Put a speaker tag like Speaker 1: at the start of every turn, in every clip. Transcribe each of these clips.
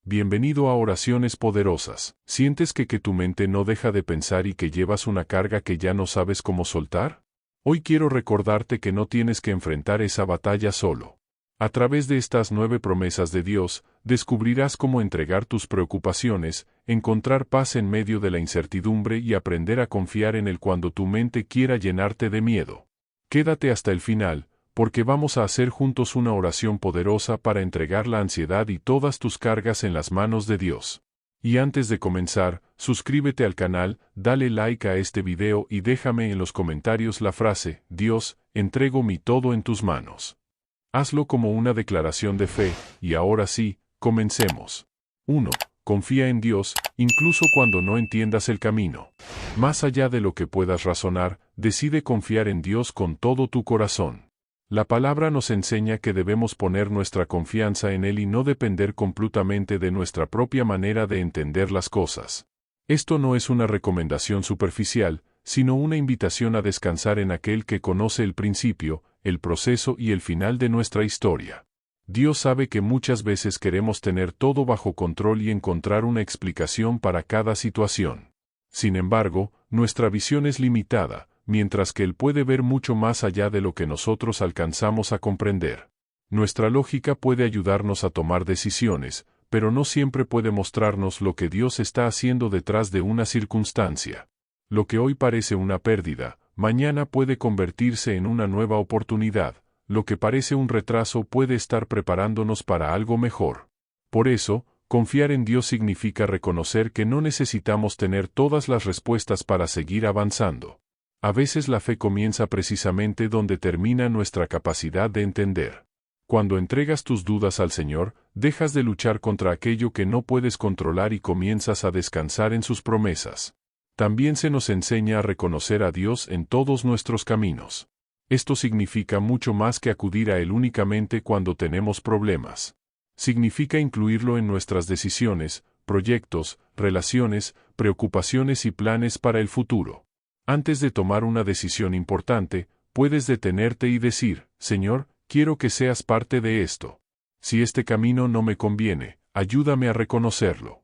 Speaker 1: Bienvenido a Oraciones Poderosas. ¿Sientes que tu mente no deja de pensar y que llevas una carga que ya no sabes cómo soltar? Hoy quiero recordarte que no tienes que enfrentar esa batalla solo. A través de estas 9 promesas de Dios, descubrirás cómo entregar tus preocupaciones, encontrar paz en medio de la incertidumbre y aprender a confiar en Él cuando tu mente quiera llenarte de miedo. Quédate hasta el final, porque vamos a hacer juntos una oración poderosa para entregar la ansiedad y todas tus cargas en las manos de Dios. Y antes de comenzar, suscríbete al canal, dale like a este video y déjame en los comentarios la frase, Dios, entrego mi todo en tus manos. Hazlo como una declaración de fe, y ahora sí, comencemos. 1. Confía en Dios, incluso cuando no entiendas el camino. Más allá de lo que puedas razonar, decide confiar en Dios con todo tu corazón. La palabra nos enseña que debemos poner nuestra confianza en Él y no depender completamente de nuestra propia manera de entender las cosas. Esto no es una recomendación superficial, sino una invitación a descansar en aquel que conoce el principio, el proceso y el final de nuestra historia. Dios sabe que muchas veces queremos tener todo bajo control y encontrar una explicación para cada situación. Sin embargo, nuestra visión es limitada, mientras que Él puede ver mucho más allá de lo que nosotros alcanzamos a comprender. Nuestra lógica puede ayudarnos a tomar decisiones, pero no siempre puede mostrarnos lo que Dios está haciendo detrás de una circunstancia. Lo que hoy parece una pérdida, mañana puede convertirse en una nueva oportunidad. Lo que parece un retraso puede estar preparándonos para algo mejor. Por eso, confiar en Dios significa reconocer que no necesitamos tener todas las respuestas para seguir avanzando. A veces la fe comienza precisamente donde termina nuestra capacidad de entender. Cuando entregas tus dudas al Señor, dejas de luchar contra aquello que no puedes controlar y comienzas a descansar en sus promesas. También se nos enseña a reconocer a Dios en todos nuestros caminos. Esto significa mucho más que acudir a Él únicamente cuando tenemos problemas. Significa incluirlo en nuestras decisiones, proyectos, relaciones, preocupaciones y planes para el futuro. Antes de tomar una decisión importante, puedes detenerte y decir, Señor, quiero que seas parte de esto. Si este camino no me conviene, ayúdame a reconocerlo.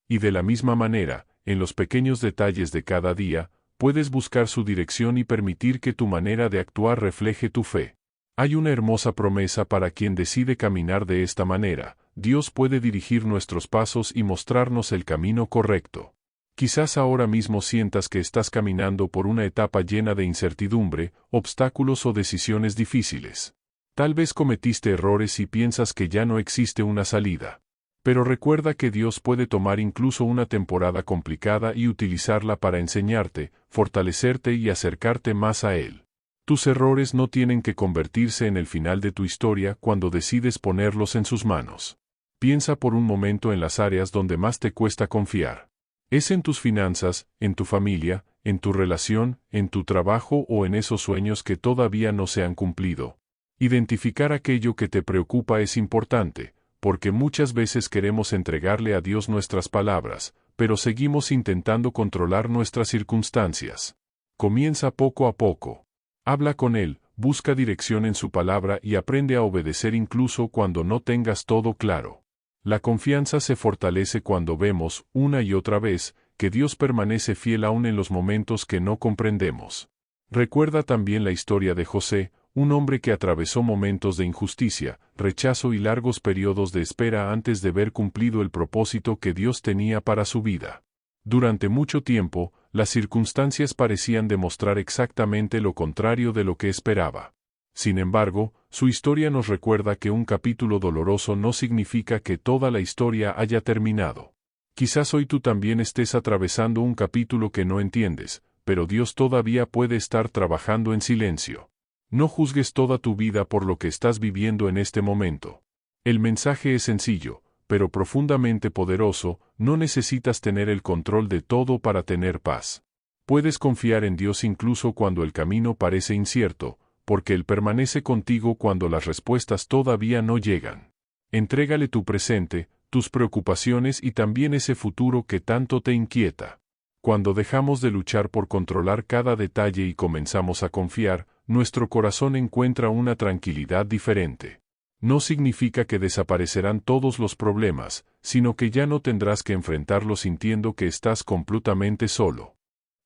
Speaker 1: Y de la misma manera, en los pequeños detalles de cada día, puedes buscar su dirección y permitir que tu manera de actuar refleje tu fe. Hay una hermosa promesa para quien decide caminar de esta manera. Dios puede dirigir nuestros pasos y mostrarnos el camino correcto. Quizás ahora mismo sientas que estás caminando por una etapa llena de incertidumbre, obstáculos o decisiones difíciles. Tal vez cometiste errores y piensas que ya no existe una salida. Pero recuerda que Dios puede tomar incluso una temporada complicada y utilizarla para enseñarte, fortalecerte y acercarte más a Él. Tus errores no tienen que convertirse en el final de tu historia cuando decides ponerlos en sus manos. Piensa por un momento en las áreas donde más te cuesta confiar. ¿Es en tus finanzas, en tu familia, en tu relación, en tu trabajo o en esos sueños que todavía no se han cumplido? Identificar aquello que te preocupa es importante, porque muchas veces queremos entregarle a Dios nuestras palabras, pero seguimos intentando controlar nuestras circunstancias. Comienza poco a poco. Habla con Él, busca dirección en su palabra y aprende a obedecer incluso cuando no tengas todo claro. La confianza se fortalece cuando vemos, una y otra vez, que Dios permanece fiel aún en los momentos que no comprendemos. Recuerda también la historia de José, un hombre que atravesó momentos de injusticia, rechazo y largos periodos de espera antes de ver cumplido el propósito que Dios tenía para su vida. Durante mucho tiempo, las circunstancias parecían demostrar exactamente lo contrario de lo que esperaba. Sin embargo, su historia nos recuerda que un capítulo doloroso no significa que toda la historia haya terminado. Quizás hoy tú también estés atravesando un capítulo que no entiendes, pero Dios todavía puede estar trabajando en silencio. No juzgues toda tu vida por lo que estás viviendo en este momento. El mensaje es sencillo, pero profundamente poderoso. No necesitas tener el control de todo para tener paz. Puedes confiar en Dios incluso cuando el camino parece incierto, porque Él permanece contigo cuando las respuestas todavía no llegan. Entrégale tu presente, tus preocupaciones y también ese futuro que tanto te inquieta. Cuando dejamos de luchar por controlar cada detalle y comenzamos a confiar, nuestro corazón encuentra una tranquilidad diferente. No significa que desaparecerán todos los problemas, sino que ya no tendrás que enfrentarlo sintiendo que estás completamente solo.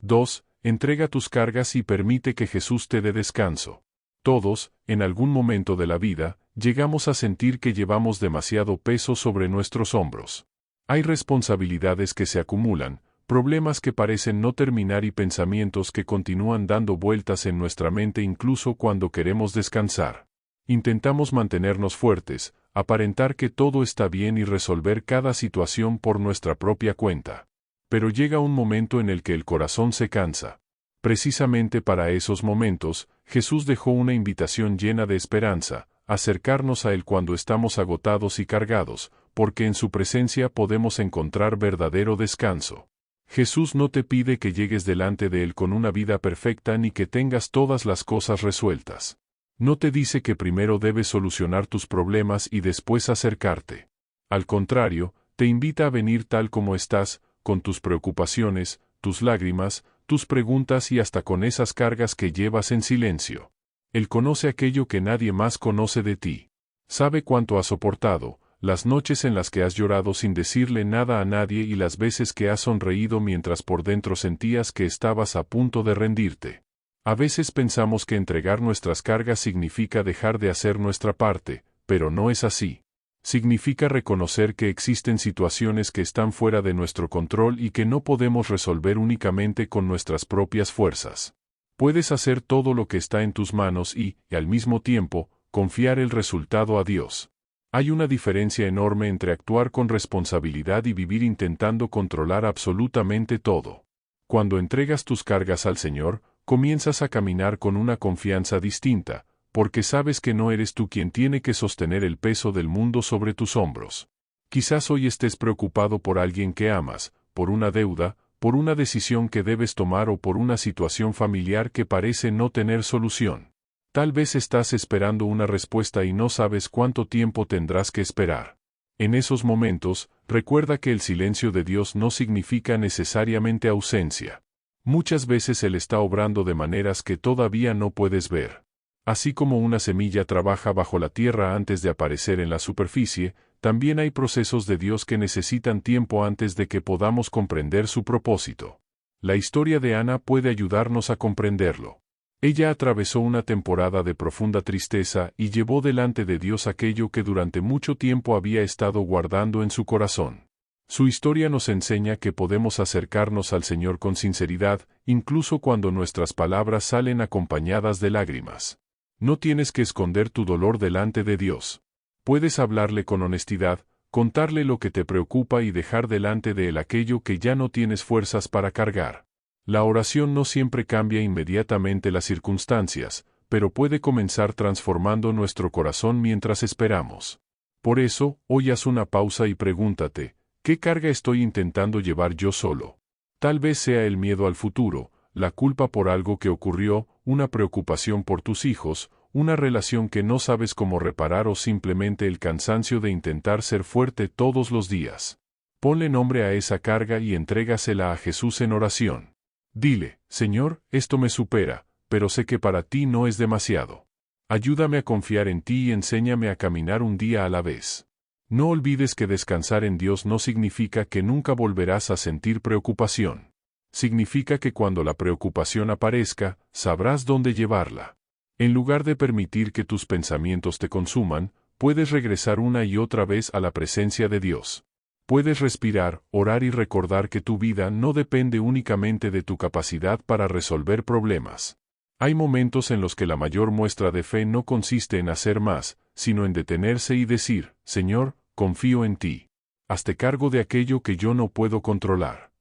Speaker 1: 2. Entrega tus cargas y permite que Jesús te dé descanso. Todos, en algún momento de la vida, llegamos a sentir que llevamos demasiado peso sobre nuestros hombros. Hay responsabilidades que se acumulan, problemas que parecen no terminar y pensamientos que continúan dando vueltas en nuestra mente incluso cuando queremos descansar. Intentamos mantenernos fuertes, aparentar que todo está bien y resolver cada situación por nuestra propia cuenta. Pero llega un momento en el que el corazón se cansa. Precisamente para esos momentos, Jesús dejó una invitación llena de esperanza, acercarnos a Él cuando estamos agotados y cargados, porque en su presencia podemos encontrar verdadero descanso. Jesús no te pide que llegues delante de Él con una vida perfecta ni que tengas todas las cosas resueltas. No te dice que primero debes solucionar tus problemas y después acercarte. Al contrario, te invita a venir tal como estás, con tus preocupaciones, tus lágrimas, tus preguntas y hasta con esas cargas que llevas en silencio. Él conoce aquello que nadie más conoce de ti. Sabe cuánto has soportado, las noches en las que has llorado sin decirle nada a nadie y las veces que has sonreído mientras por dentro sentías que estabas a punto de rendirte. A veces pensamos que entregar nuestras cargas significa dejar de hacer nuestra parte, pero no es así. Significa reconocer que existen situaciones que están fuera de nuestro control y que no podemos resolver únicamente con nuestras propias fuerzas. Puedes hacer todo lo que está en tus manos y, al mismo tiempo, confiar el resultado a Dios. Hay una diferencia enorme entre actuar con responsabilidad y vivir intentando controlar absolutamente todo. Cuando entregas tus cargas al Señor, comienzas a caminar con una confianza distinta, porque sabes que no eres tú quien tiene que sostener el peso del mundo sobre tus hombros. Quizás hoy estés preocupado por alguien que amas, por una deuda, por una decisión que debes tomar o por una situación familiar que parece no tener solución. Tal vez estás esperando una respuesta y no sabes cuánto tiempo tendrás que esperar. En esos momentos, recuerda que el silencio de Dios no significa necesariamente ausencia. Muchas veces Él está obrando de maneras que todavía no puedes ver. Así como una semilla trabaja bajo la tierra antes de aparecer en la superficie, también hay procesos de Dios que necesitan tiempo antes de que podamos comprender su propósito. La historia de Ana puede ayudarnos a comprenderlo. Ella atravesó una temporada de profunda tristeza y llevó delante de Dios aquello que durante mucho tiempo había estado guardando en su corazón. Su historia nos enseña que podemos acercarnos al Señor con sinceridad, incluso cuando nuestras palabras salen acompañadas de lágrimas. No tienes que esconder tu dolor delante de Dios. Puedes hablarle con honestidad, contarle lo que te preocupa y dejar delante de Él aquello que ya no tienes fuerzas para cargar. La oración no siempre cambia inmediatamente las circunstancias, pero puede comenzar transformando nuestro corazón mientras esperamos. Por eso, hoy haz una pausa y pregúntate, ¿qué carga estoy intentando llevar yo solo? Tal vez sea el miedo al futuro, la culpa por algo que ocurrió, una preocupación por tus hijos, una relación que no sabes cómo reparar o simplemente el cansancio de intentar ser fuerte todos los días. Ponle nombre a esa carga y entrégasela a Jesús en oración. Dile, Señor, esto me supera, pero sé que para ti no es demasiado. Ayúdame a confiar en ti y enséñame a caminar un día a la vez. No olvides que descansar en Dios no significa que nunca volverás a sentir preocupación. Significa que cuando la preocupación aparezca, sabrás dónde llevarla. En lugar de permitir que tus pensamientos te consuman, puedes regresar una y otra vez a la presencia de Dios. Puedes respirar, orar y recordar que tu vida no depende únicamente de tu capacidad para resolver problemas. Hay momentos en los que la mayor muestra de fe no consiste en hacer más, sino en detenerse y decir, Señor, confío en ti. Hazte cargo de aquello que yo no puedo controlar.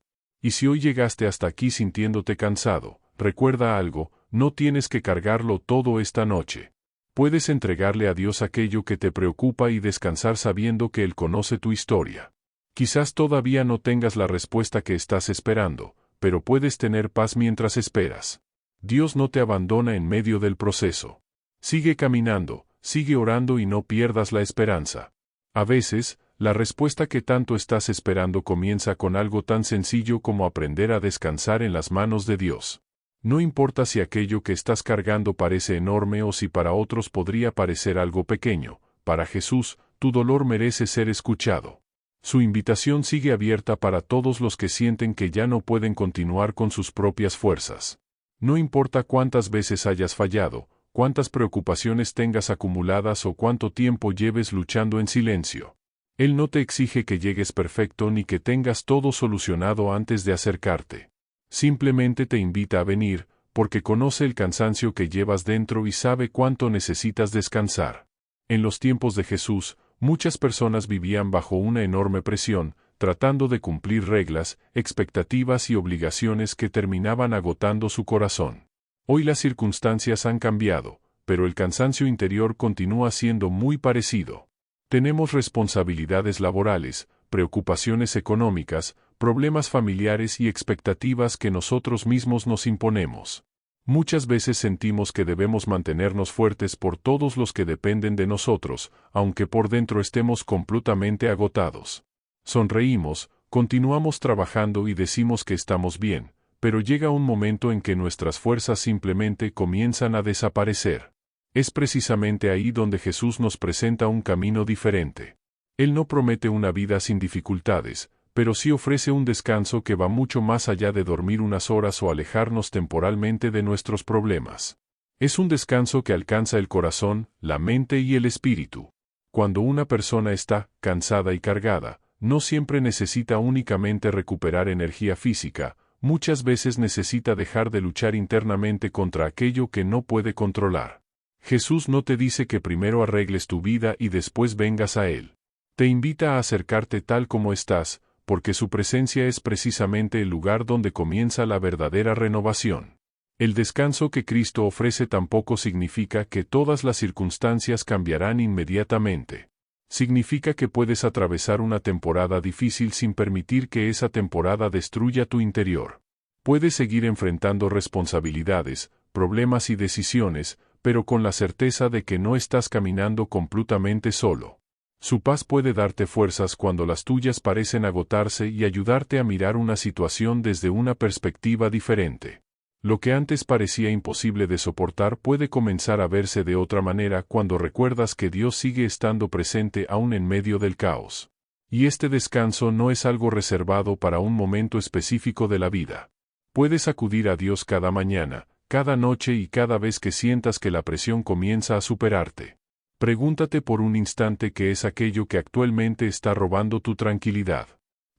Speaker 1: Y si hoy llegaste hasta aquí sintiéndote cansado, recuerda algo, no tienes que cargarlo todo esta noche. Puedes entregarle a Dios aquello que te preocupa y descansar sabiendo que Él conoce tu historia. Quizás todavía no tengas la respuesta que estás esperando, pero puedes tener paz mientras esperas. Dios no te abandona en medio del proceso. Sigue caminando, sigue orando y no pierdas la esperanza. A veces, la respuesta que tanto estás esperando comienza con algo tan sencillo como aprender a descansar en las manos de Dios. No importa si aquello que estás cargando parece enorme o si para otros podría parecer algo pequeño, para Jesús, tu dolor merece ser escuchado. Su invitación sigue abierta para todos los que sienten que ya no pueden continuar con sus propias fuerzas. No importa cuántas veces hayas fallado, cuántas preocupaciones tengas acumuladas o cuánto tiempo lleves luchando en silencio. Él no te exige que llegues perfecto ni que tengas todo solucionado antes de acercarte. Simplemente te invita a venir, porque conoce el cansancio que llevas dentro y sabe cuánto necesitas descansar. En los tiempos de Jesús, muchas personas vivían bajo una enorme presión, tratando de cumplir reglas, expectativas y obligaciones que terminaban agotando su corazón. Hoy las circunstancias han cambiado, pero el cansancio interior continúa siendo muy parecido. Tenemos responsabilidades laborales, preocupaciones económicas, problemas familiares y expectativas que nosotros mismos nos imponemos. Muchas veces sentimos que debemos mantenernos fuertes por todos los que dependen de nosotros, aunque por dentro estemos completamente agotados. Sonreímos, continuamos trabajando y decimos que estamos bien, pero llega un momento en que nuestras fuerzas simplemente comienzan a desaparecer. Es precisamente ahí donde Jesús nos presenta un camino diferente. Él no promete una vida sin dificultades, pero sí ofrece un descanso que va mucho más allá de dormir unas horas o alejarnos temporalmente de nuestros problemas. Es un descanso que alcanza el corazón, la mente y el espíritu. Cuando una persona está cansada y cargada, no siempre necesita únicamente recuperar energía física, muchas veces necesita dejar de luchar internamente contra aquello que no puede controlar. Jesús no te dice que primero arregles tu vida y después vengas a Él. Te invita a acercarte tal como estás, porque su presencia es precisamente el lugar donde comienza la verdadera renovación. El descanso que Cristo ofrece tampoco significa que todas las circunstancias cambiarán inmediatamente. Significa que puedes atravesar una temporada difícil sin permitir que esa temporada destruya tu interior. Puedes seguir enfrentando responsabilidades, problemas y decisiones, pero con la certeza de que no estás caminando completamente solo. Su paz puede darte fuerzas cuando las tuyas parecen agotarse y ayudarte a mirar una situación desde una perspectiva diferente. Lo que antes parecía imposible de soportar puede comenzar a verse de otra manera cuando recuerdas que Dios sigue estando presente aún en medio del caos. Y este descanso no es algo reservado para un momento específico de la vida. Puedes acudir a Dios cada mañana, cada noche y cada vez que sientas que la presión comienza a superarte. Pregúntate por un instante qué es aquello que actualmente está robando tu tranquilidad.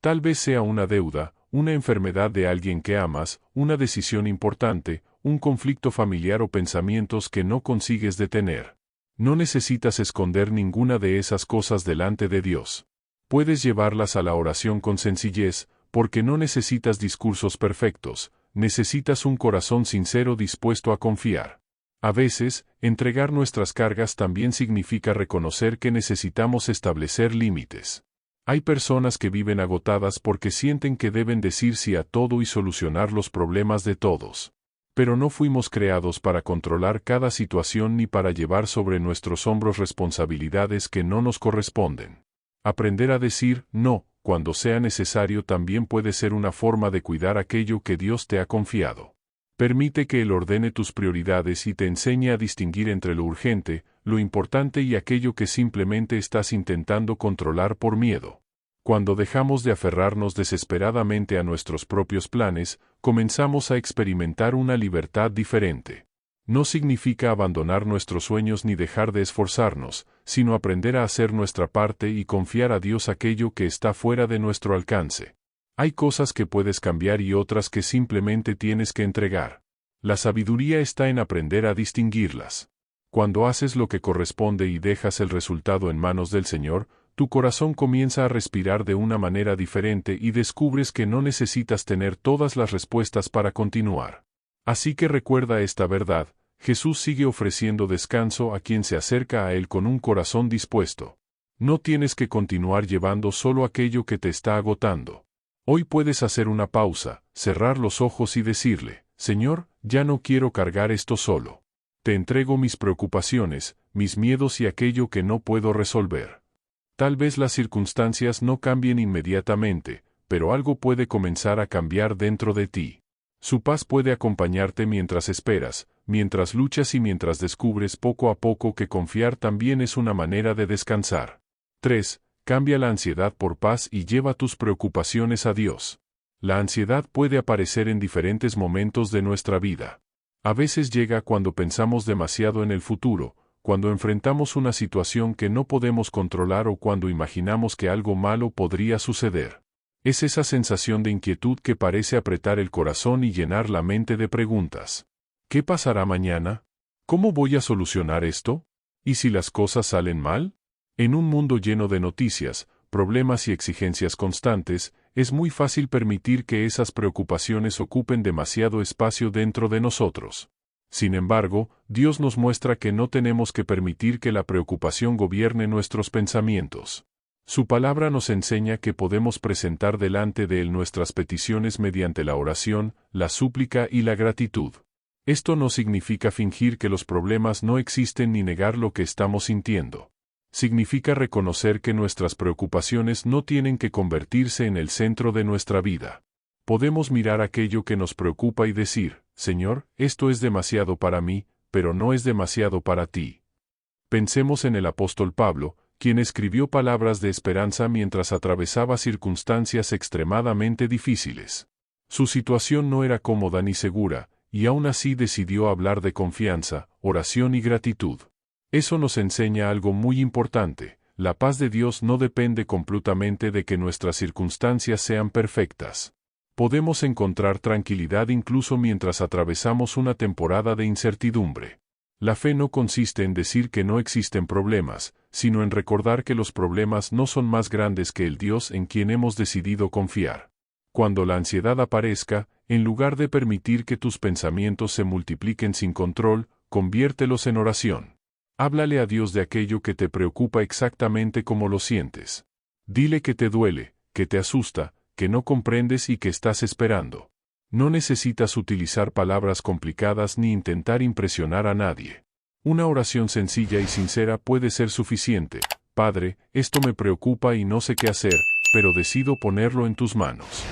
Speaker 1: Tal vez sea una deuda, una enfermedad de alguien que amas, una decisión importante, un conflicto familiar o pensamientos que no consigues detener. No necesitas esconder ninguna de esas cosas delante de Dios. Puedes llevarlas a la oración con sencillez, porque no necesitas discursos perfectos, necesitas un corazón sincero dispuesto a confiar. A veces, entregar nuestras cargas también significa reconocer que necesitamos establecer límites. Hay personas que viven agotadas porque sienten que deben decir sí a todo y solucionar los problemas de todos. Pero no fuimos creados para controlar cada situación ni para llevar sobre nuestros hombros responsabilidades que no nos corresponden. Aprender a decir no, cuando sea necesario, también puede ser una forma de cuidar aquello que Dios te ha confiado. Permite que Él ordene tus prioridades y te enseñe a distinguir entre lo urgente, lo importante y aquello que simplemente estás intentando controlar por miedo. Cuando dejamos de aferrarnos desesperadamente a nuestros propios planes, comenzamos a experimentar una libertad diferente. No significa abandonar nuestros sueños ni dejar de esforzarnos, sino aprender a hacer nuestra parte y confiar a Dios aquello que está fuera de nuestro alcance. Hay cosas que puedes cambiar y otras que simplemente tienes que entregar. La sabiduría está en aprender a distinguirlas. Cuando haces lo que corresponde y dejas el resultado en manos del Señor, tu corazón comienza a respirar de una manera diferente y descubres que no necesitas tener todas las respuestas para continuar. Así que recuerda esta verdad: Jesús sigue ofreciendo descanso a quien se acerca a Él con un corazón dispuesto. No tienes que continuar llevando solo aquello que te está agotando. Hoy puedes hacer una pausa, cerrar los ojos y decirle: Señor, ya no quiero cargar esto solo. Te entrego mis preocupaciones, mis miedos y aquello que no puedo resolver. Tal vez las circunstancias no cambien inmediatamente, pero algo puede comenzar a cambiar dentro de ti. Su paz puede acompañarte mientras esperas, mientras luchas y mientras descubres poco a poco que confiar también es una manera de descansar. 3. Cambia la ansiedad por paz y lleva tus preocupaciones a Dios. La ansiedad puede aparecer en diferentes momentos de nuestra vida. A veces llega cuando pensamos demasiado en el futuro, cuando enfrentamos una situación que no podemos controlar o cuando imaginamos que algo malo podría suceder. Es esa sensación de inquietud que parece apretar el corazón y llenar la mente de preguntas. ¿Qué pasará mañana? ¿Cómo voy a solucionar esto? ¿Y si las cosas salen mal? En un mundo lleno de noticias, problemas y exigencias constantes, es muy fácil permitir que esas preocupaciones ocupen demasiado espacio dentro de nosotros. Sin embargo, Dios nos muestra que no tenemos que permitir que la preocupación gobierne nuestros pensamientos. Su palabra nos enseña que podemos presentar delante de Él nuestras peticiones mediante la oración, la súplica y la gratitud. Esto no significa fingir que los problemas no existen ni negar lo que estamos sintiendo. Significa reconocer que nuestras preocupaciones no tienen que convertirse en el centro de nuestra vida. Podemos mirar aquello que nos preocupa y decir, Señor, esto es demasiado para mí, pero no es demasiado para ti. Pensemos en el apóstol Pablo, quien escribió palabras de esperanza mientras atravesaba circunstancias extremadamente difíciles. Su situación no era cómoda ni segura, y aún así decidió hablar de confianza, oración y gratitud. Eso nos enseña algo muy importante: la paz de Dios no depende completamente de que nuestras circunstancias sean perfectas. Podemos encontrar tranquilidad incluso mientras atravesamos una temporada de incertidumbre. La fe no consiste en decir que no existen problemas, sino en recordar que los problemas no son más grandes que el Dios en quien hemos decidido confiar. Cuando la ansiedad aparezca, en lugar de permitir que tus pensamientos se multipliquen sin control, conviértelos en oración. Háblale a Dios de aquello que te preocupa exactamente como lo sientes. Dile que te duele, que te asusta, que no comprendes y que estás esperando. No necesitas utilizar palabras complicadas ni intentar impresionar a nadie. Una oración sencilla y sincera puede ser suficiente. Padre, esto me preocupa y no sé qué hacer, pero decido ponerlo en tus manos.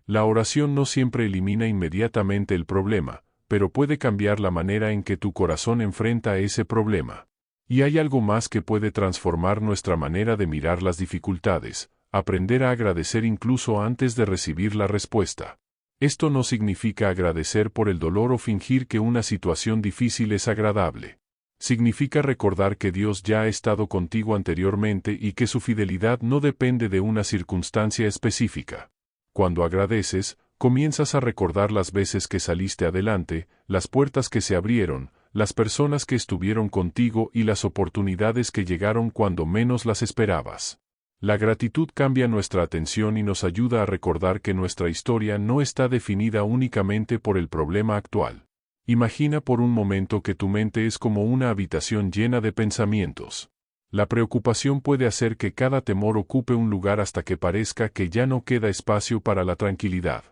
Speaker 1: La oración no siempre elimina inmediatamente el problema, pero puede cambiar la manera en que tu corazón enfrenta ese problema. Y hay algo más que puede transformar nuestra manera de mirar las dificultades: aprender a agradecer incluso antes de recibir la respuesta. Esto no significa agradecer por el dolor o fingir que una situación difícil es agradable. Significa recordar que Dios ya ha estado contigo anteriormente y que su fidelidad no depende de una circunstancia específica. Cuando agradeces, comienzas a recordar las veces que saliste adelante, las puertas que se abrieron, las personas que estuvieron contigo y las oportunidades que llegaron cuando menos las esperabas. La gratitud cambia nuestra atención y nos ayuda a recordar que nuestra historia no está definida únicamente por el problema actual. Imagina por un momento que tu mente es como una habitación llena de pensamientos. La preocupación puede hacer que cada temor ocupe un lugar hasta que parezca que ya no queda espacio para la tranquilidad.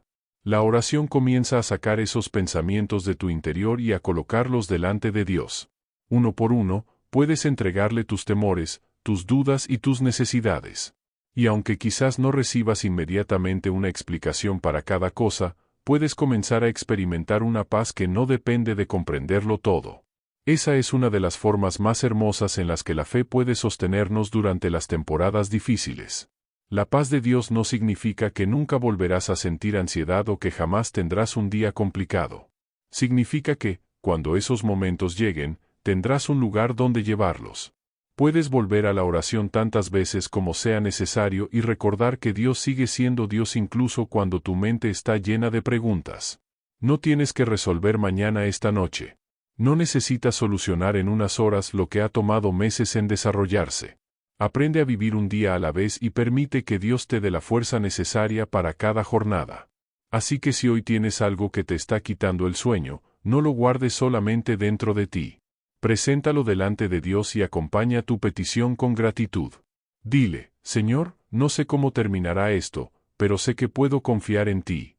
Speaker 1: La oración comienza a sacar esos pensamientos de tu interior y a colocarlos delante de Dios. Uno por uno, puedes entregarle tus temores, tus dudas y tus necesidades. Y aunque quizás no recibas inmediatamente una explicación para cada cosa, puedes comenzar a experimentar una paz que no depende de comprenderlo todo. Esa es una de las formas más hermosas en las que la fe puede sostenernos durante las temporadas difíciles. La paz de Dios no significa que nunca volverás a sentir ansiedad o que jamás tendrás un día complicado. Significa que, cuando esos momentos lleguen, tendrás un lugar donde llevarlos. Puedes volver a la oración tantas veces como sea necesario y recordar que Dios sigue siendo Dios incluso cuando tu mente está llena de preguntas. No tienes que resolver mañana esta noche. No necesitas solucionar en unas horas lo que ha tomado meses en desarrollarse. Aprende a vivir un día a la vez y permite que Dios te dé la fuerza necesaria para cada jornada. Así que si hoy tienes algo que te está quitando el sueño, no lo guardes solamente dentro de ti. Preséntalo delante de Dios y acompaña tu petición con gratitud. Dile: Señor, no sé cómo terminará esto, pero sé que puedo confiar en ti.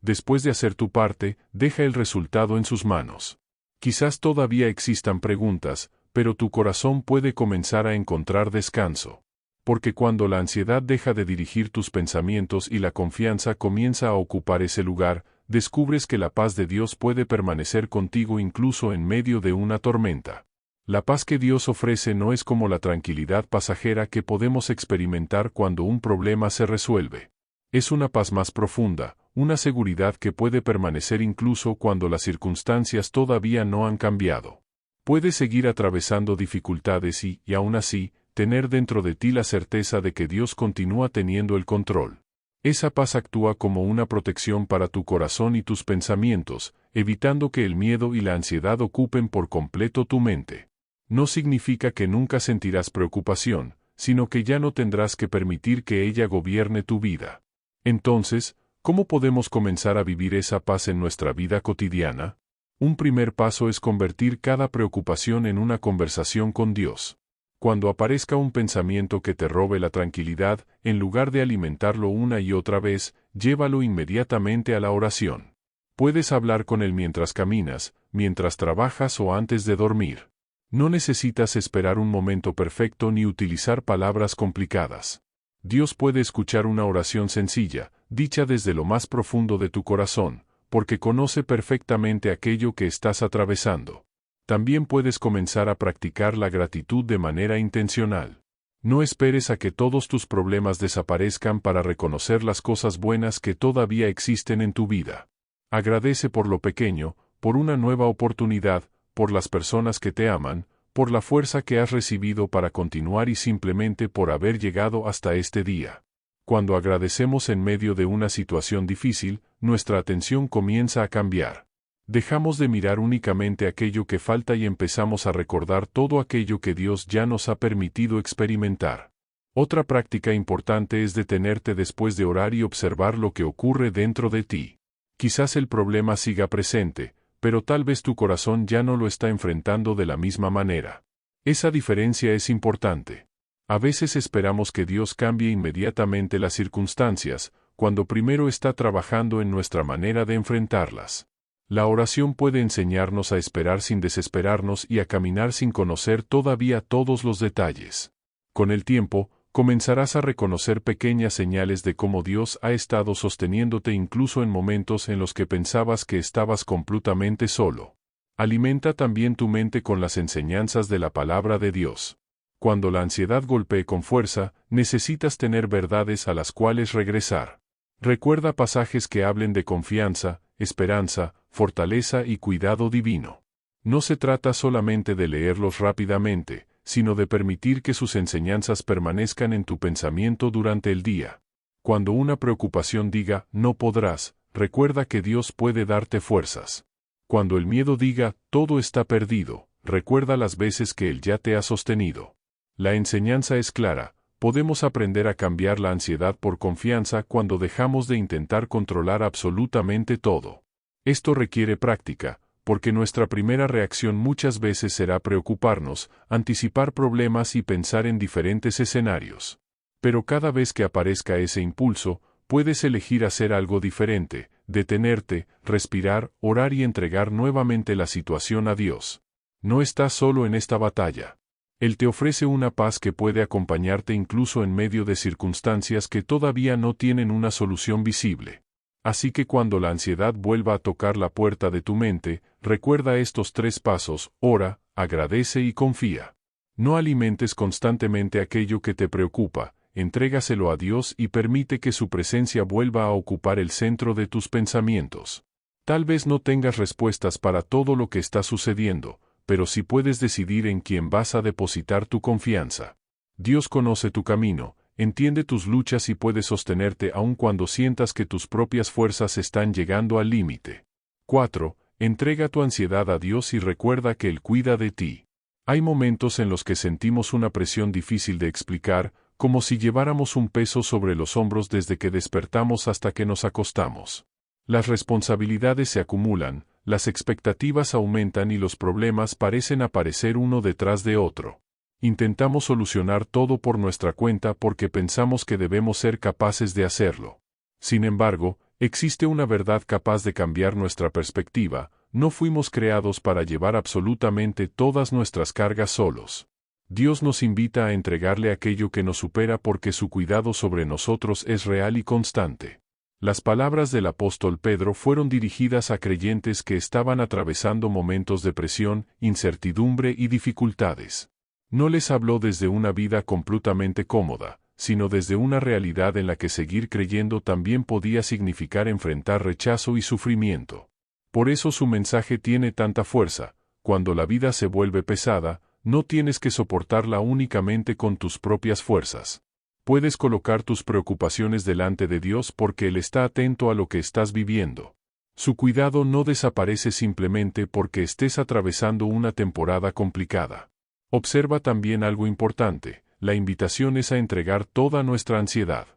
Speaker 1: Después de hacer tu parte, deja el resultado en sus manos. Quizás todavía existan preguntas, pero tu corazón puede comenzar a encontrar descanso. Porque cuando la ansiedad deja de dirigir tus pensamientos y la confianza comienza a ocupar ese lugar, descubres que la paz de Dios puede permanecer contigo incluso en medio de una tormenta. La paz que Dios ofrece no es como la tranquilidad pasajera que podemos experimentar cuando un problema se resuelve. Es una paz más profunda, una seguridad que puede permanecer incluso cuando las circunstancias todavía no han cambiado. Puedes seguir atravesando dificultades y aún así, tener dentro de ti la certeza de que Dios continúa teniendo el control. Esa paz actúa como una protección para tu corazón y tus pensamientos, evitando que el miedo y la ansiedad ocupen por completo tu mente. No significa que nunca sentirás preocupación, sino que ya no tendrás que permitir que ella gobierne tu vida. Entonces, ¿cómo podemos comenzar a vivir esa paz en nuestra vida cotidiana? Un primer paso es convertir cada preocupación en una conversación con Dios. Cuando aparezca un pensamiento que te robe la tranquilidad, en lugar de alimentarlo una y otra vez, llévalo inmediatamente a la oración. Puedes hablar con Él mientras caminas, mientras trabajas o antes de dormir. No necesitas esperar un momento perfecto ni utilizar palabras complicadas. Dios puede escuchar una oración sencilla, dicha desde lo más profundo de tu corazón, porque conoce perfectamente aquello que estás atravesando. También puedes comenzar a practicar la gratitud de manera intencional. No esperes a que todos tus problemas desaparezcan para reconocer las cosas buenas que todavía existen en tu vida. Agradece por lo pequeño, por una nueva oportunidad, por las personas que te aman, por la fuerza que has recibido para continuar y simplemente por haber llegado hasta este día. Cuando agradecemos en medio de una situación difícil, nuestra atención comienza a cambiar. Dejamos de mirar únicamente aquello que falta y empezamos a recordar todo aquello que Dios ya nos ha permitido experimentar. Otra práctica importante es detenerte después de orar y observar lo que ocurre dentro de ti. Quizás el problema siga presente, pero tal vez tu corazón ya no lo está enfrentando de la misma manera. Esa diferencia es importante. A veces esperamos que Dios cambie inmediatamente las circunstancias, cuando primero está trabajando en nuestra manera de enfrentarlas. La oración puede enseñarnos a esperar sin desesperarnos y a caminar sin conocer todavía todos los detalles. Con el tiempo, comenzarás a reconocer pequeñas señales de cómo Dios ha estado sosteniéndote incluso en momentos en los que pensabas que estabas completamente solo. Alimenta también tu mente con las enseñanzas de la palabra de Dios. Cuando la ansiedad golpee con fuerza, necesitas tener verdades a las cuales regresar. Recuerda pasajes que hablen de confianza, esperanza, fortaleza y cuidado divino. No se trata solamente de leerlos rápidamente, sino de permitir que sus enseñanzas permanezcan en tu pensamiento durante el día. Cuando una preocupación diga, no podrás, recuerda que Dios puede darte fuerzas. Cuando el miedo diga, todo está perdido, recuerda las veces que Él ya te ha sostenido. La enseñanza es clara, podemos aprender a cambiar la ansiedad por confianza cuando dejamos de intentar controlar absolutamente todo. Esto requiere práctica, porque nuestra primera reacción muchas veces será preocuparnos, anticipar problemas y pensar en diferentes escenarios. Pero cada vez que aparezca ese impulso, puedes elegir hacer algo diferente, detenerte, respirar, orar y entregar nuevamente la situación a Dios. No estás solo en esta batalla. Él te ofrece una paz que puede acompañarte incluso en medio de circunstancias que todavía no tienen una solución visible. Así que cuando la ansiedad vuelva a tocar la puerta de tu mente, recuerda estos 3 pasos: ora, agradece y confía. No alimentes constantemente aquello que te preocupa, entrégaselo a Dios y permite que su presencia vuelva a ocupar el centro de tus pensamientos. Tal vez no tengas respuestas para todo lo que está sucediendo, pero sí puedes decidir en quién vas a depositar tu confianza. Dios conoce tu camino, entiende tus luchas y puede sostenerte aun cuando sientas que tus propias fuerzas están llegando al límite. 4. Entrega tu ansiedad a Dios y recuerda que Él cuida de ti. Hay momentos en los que sentimos una presión difícil de explicar, como si lleváramos un peso sobre los hombros desde que despertamos hasta que nos acostamos. Las responsabilidades se acumulan, las expectativas aumentan y los problemas parecen aparecer uno detrás de otro. Intentamos solucionar todo por nuestra cuenta porque pensamos que debemos ser capaces de hacerlo. Sin embargo, existe una verdad capaz de cambiar nuestra perspectiva: no fuimos creados para llevar absolutamente todas nuestras cargas solos. Dios nos invita a entregarle aquello que nos supera porque su cuidado sobre nosotros es real y constante. Las palabras del apóstol Pedro fueron dirigidas a creyentes que estaban atravesando momentos de presión, incertidumbre y dificultades. No les habló desde una vida completamente cómoda, sino desde una realidad en la que seguir creyendo también podía significar enfrentar rechazo y sufrimiento. Por eso su mensaje tiene tanta fuerza. Cuando la vida se vuelve pesada, no tienes que soportarla únicamente con tus propias fuerzas. Puedes colocar tus preocupaciones delante de Dios porque Él está atento a lo que estás viviendo. Su cuidado no desaparece simplemente porque estés atravesando una temporada complicada. Observa también algo importante: la invitación es a entregar toda nuestra ansiedad.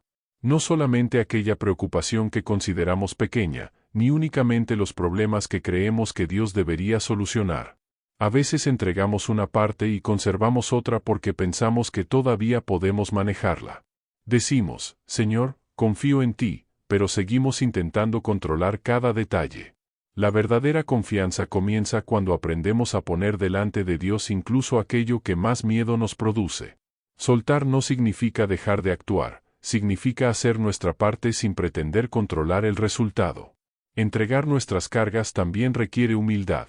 Speaker 1: No solamente aquella preocupación que consideramos pequeña, ni únicamente los problemas que creemos que Dios debería solucionar. A veces entregamos una parte y conservamos otra porque pensamos que todavía podemos manejarla. Decimos: Señor, confío en ti, pero seguimos intentando controlar cada detalle. La verdadera confianza comienza cuando aprendemos a poner delante de Dios incluso aquello que más miedo nos produce. Soltar no significa dejar de actuar, significa hacer nuestra parte sin pretender controlar el resultado. Entregar nuestras cargas también requiere humildad.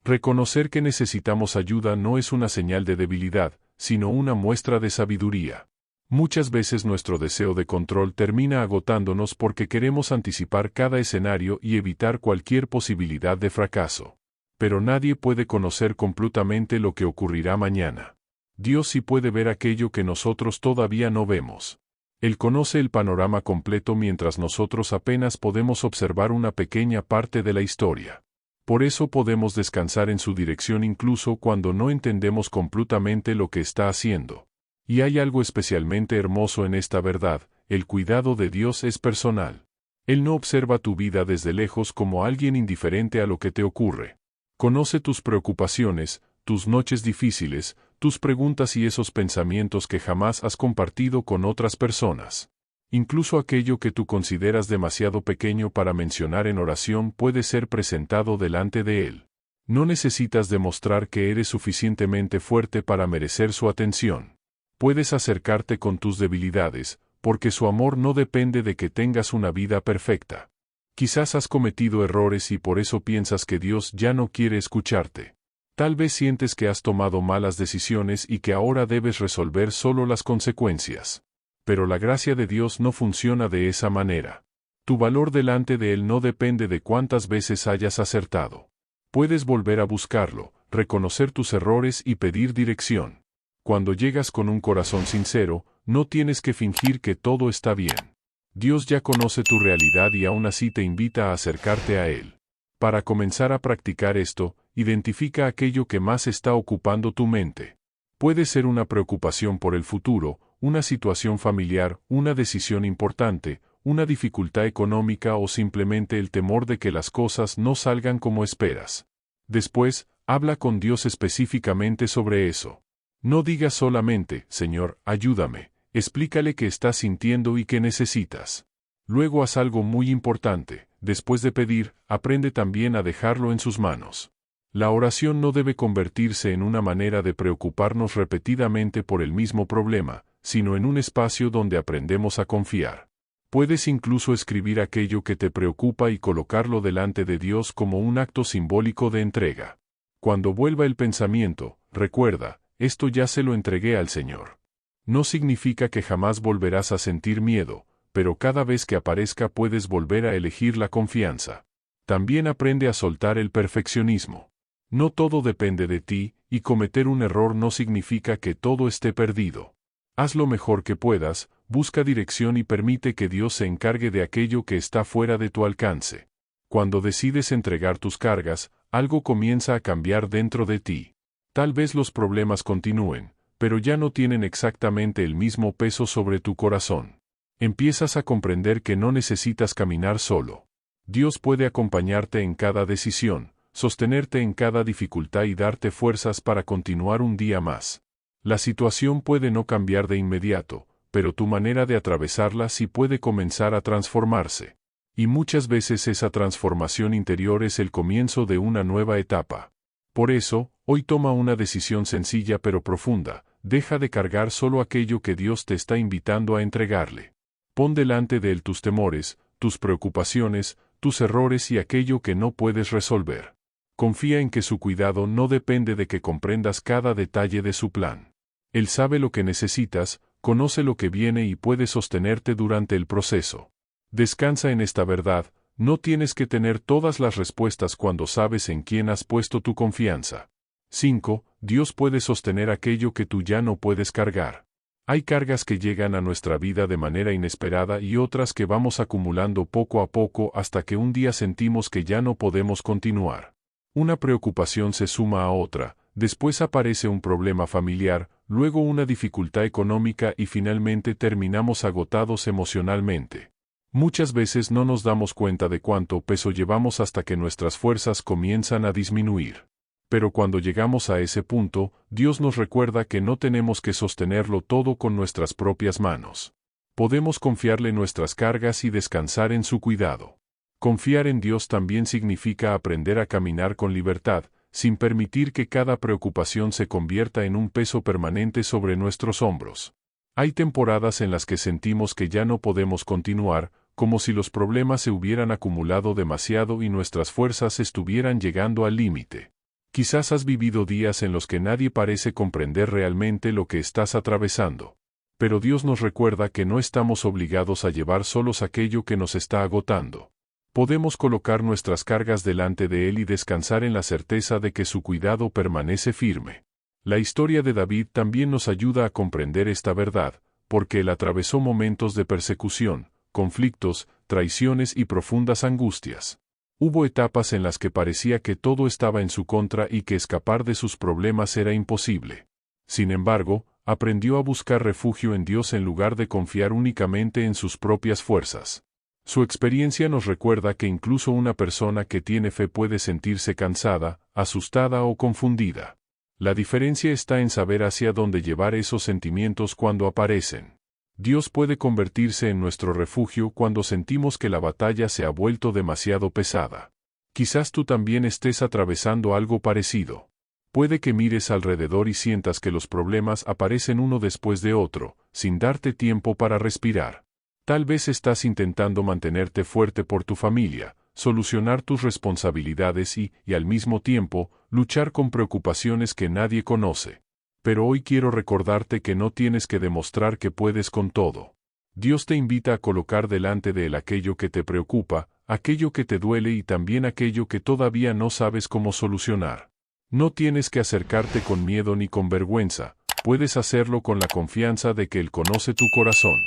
Speaker 1: Reconocer que necesitamos ayuda no es una señal de debilidad, sino una muestra de sabiduría. Muchas veces nuestro deseo de control termina agotándonos porque queremos anticipar cada escenario y evitar cualquier posibilidad de fracaso. Pero nadie puede conocer completamente lo que ocurrirá mañana. Dios sí puede ver aquello que nosotros todavía no vemos. Él conoce el panorama completo mientras nosotros apenas podemos observar una pequeña parte de la historia. Por eso podemos descansar en su dirección incluso cuando no entendemos completamente lo que está haciendo. Y hay algo especialmente hermoso en esta verdad: el cuidado de Dios es personal. Él no observa tu vida desde lejos como alguien indiferente a lo que te ocurre. Conoce tus preocupaciones, tus noches difíciles, tus preguntas y esos pensamientos que jamás has compartido con otras personas. Incluso aquello que tú consideras demasiado pequeño para mencionar en oración puede ser presentado delante de Él. No necesitas demostrar que eres suficientemente fuerte para merecer su atención. Puedes acercarte con tus debilidades, porque su amor no depende de que tengas una vida perfecta. Quizás has cometido errores y por eso piensas que Dios ya no quiere escucharte. Tal vez sientes que has tomado malas decisiones y que ahora debes resolver solo las consecuencias. Pero la gracia de Dios no funciona de esa manera. Tu valor delante de Él no depende de cuántas veces hayas acertado. Puedes volver a buscarlo, reconocer tus errores y pedir dirección. Cuando llegas con un corazón sincero, no tienes que fingir que todo está bien. Dios ya conoce tu realidad y aún así te invita a acercarte a Él. Para comenzar a practicar esto, identifica aquello que más está ocupando tu mente. Puede ser una preocupación por el futuro, una situación familiar, una decisión importante, una dificultad económica o simplemente el temor de que las cosas no salgan como esperas. Después, habla con Dios específicamente sobre eso. No digas solamente: Señor, ayúdame. Explícale qué estás sintiendo y qué necesitas. Luego haz algo muy importante: después de pedir, aprende también a dejarlo en sus manos. La oración no debe convertirse en una manera de preocuparnos repetidamente por el mismo problema, sino en un espacio donde aprendemos a confiar. Puedes incluso escribir aquello que te preocupa y colocarlo delante de Dios como un acto simbólico de entrega. Cuando vuelva el pensamiento, recuerda: esto ya se lo entregué al Señor. No significa que jamás volverás a sentir miedo, pero cada vez que aparezca puedes volver a elegir la confianza. También aprende a soltar el perfeccionismo. No todo depende de ti, y cometer un error no significa que todo esté perdido. Haz lo mejor que puedas, busca dirección y permite que Dios se encargue de aquello que está fuera de tu alcance. Cuando decides entregar tus cargas, algo comienza a cambiar dentro de ti. Tal vez los problemas continúen, pero ya no tienen exactamente el mismo peso sobre tu corazón. Empiezas a comprender que no necesitas caminar solo. Dios puede acompañarte en cada decisión, sostenerte en cada dificultad y darte fuerzas para continuar un día más. La situación puede no cambiar de inmediato, pero tu manera de atravesarla sí puede comenzar a transformarse. Y muchas veces esa transformación interior es el comienzo de una nueva etapa. Por eso, hoy toma una decisión sencilla pero profunda: deja de cargar solo aquello que Dios te está invitando a entregarle. Pon delante de Él tus temores, tus preocupaciones, tus errores y aquello que no puedes resolver. Confía en que su cuidado no depende de que comprendas cada detalle de su plan. Él sabe lo que necesitas, conoce lo que viene y puede sostenerte durante el proceso. Descansa en esta verdad, no tienes que tener todas las respuestas cuando sabes en quién has puesto tu confianza. 5. Dios puede sostener aquello que tú ya no puedes cargar. Hay cargas que llegan a nuestra vida de manera inesperada y otras que vamos acumulando poco a poco hasta que un día sentimos que ya no podemos continuar. Una preocupación se suma a otra, después aparece un problema familiar, luego una dificultad económica y finalmente terminamos agotados emocionalmente. Muchas veces no nos damos cuenta de cuánto peso llevamos hasta que nuestras fuerzas comienzan a disminuir. Pero cuando llegamos a ese punto, Dios nos recuerda que no tenemos que sostenerlo todo con nuestras propias manos. Podemos confiarle nuestras cargas y descansar en su cuidado. Confiar en Dios también significa aprender a caminar con libertad, sin permitir que cada preocupación se convierta en un peso permanente sobre nuestros hombros. Hay temporadas en las que sentimos que ya no podemos continuar, como si los problemas se hubieran acumulado demasiado y nuestras fuerzas estuvieran llegando al límite. Quizás has vivido días en los que nadie parece comprender realmente lo que estás atravesando. Pero Dios nos recuerda que no estamos obligados a llevar solos aquello que nos está agotando. Podemos colocar nuestras cargas delante de Él y descansar en la certeza de que su cuidado permanece firme. La historia de David también nos ayuda a comprender esta verdad, porque él atravesó momentos de persecución, conflictos, traiciones y profundas angustias. Hubo etapas en las que parecía que todo estaba en su contra y que escapar de sus problemas era imposible. Sin embargo, aprendió a buscar refugio en Dios en lugar de confiar únicamente en sus propias fuerzas. Su experiencia nos recuerda que incluso una persona que tiene fe puede sentirse cansada, asustada o confundida. La diferencia está en saber hacia dónde llevar esos sentimientos cuando aparecen. Dios puede convertirse en nuestro refugio cuando sentimos que la batalla se ha vuelto demasiado pesada. Quizás tú también estés atravesando algo parecido. Puede que mires alrededor y sientas que los problemas aparecen uno después de otro, sin darte tiempo para respirar. Tal vez estás intentando mantenerte fuerte por tu familia, solucionar tus responsabilidades y, al mismo tiempo, luchar con preocupaciones que nadie conoce. Pero hoy quiero recordarte que no tienes que demostrar que puedes con todo. Dios te invita a colocar delante de Él aquello que te preocupa, aquello que te duele y también aquello que todavía no sabes cómo solucionar. No tienes que acercarte con miedo ni con vergüenza, puedes hacerlo con la confianza de que Él conoce tu corazón.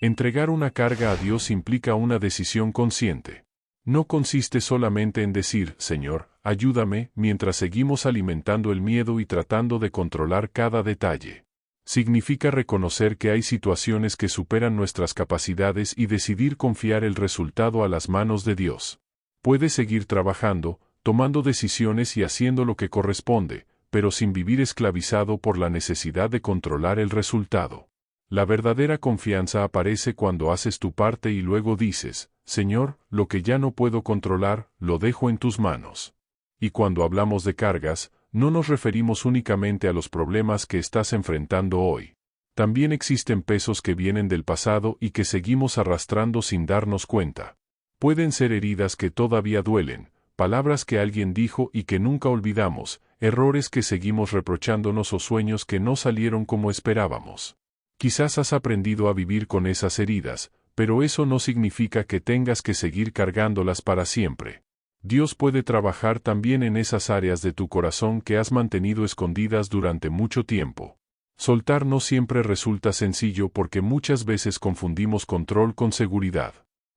Speaker 1: Entregar una carga a Dios implica una decisión consciente. No consiste solamente en decir, Señor, ayúdame, mientras seguimos alimentando el miedo y tratando de controlar cada detalle. Significa reconocer que hay situaciones que superan nuestras capacidades y decidir confiar el resultado a las manos de Dios. Puedes seguir trabajando, tomando decisiones y haciendo lo que corresponde, pero sin vivir esclavizado por la necesidad de controlar el resultado. La verdadera confianza aparece cuando haces tu parte y luego dices, Señor, lo que ya no puedo controlar, lo dejo en tus manos. Y cuando hablamos de cargas, no nos referimos únicamente a los problemas que estás enfrentando hoy. También existen pesos que vienen del pasado y que seguimos arrastrando sin darnos cuenta. Pueden ser heridas que todavía duelen, palabras que alguien dijo y que nunca olvidamos, errores que seguimos reprochándonos o sueños que no salieron como esperábamos. Quizás has aprendido a vivir con esas heridas, pero eso no significa que tengas que seguir cargándolas para siempre. Dios puede trabajar también en esas áreas de tu corazón que has mantenido escondidas durante mucho tiempo. Soltar no siempre resulta sencillo porque muchas veces confundimos control con seguridad.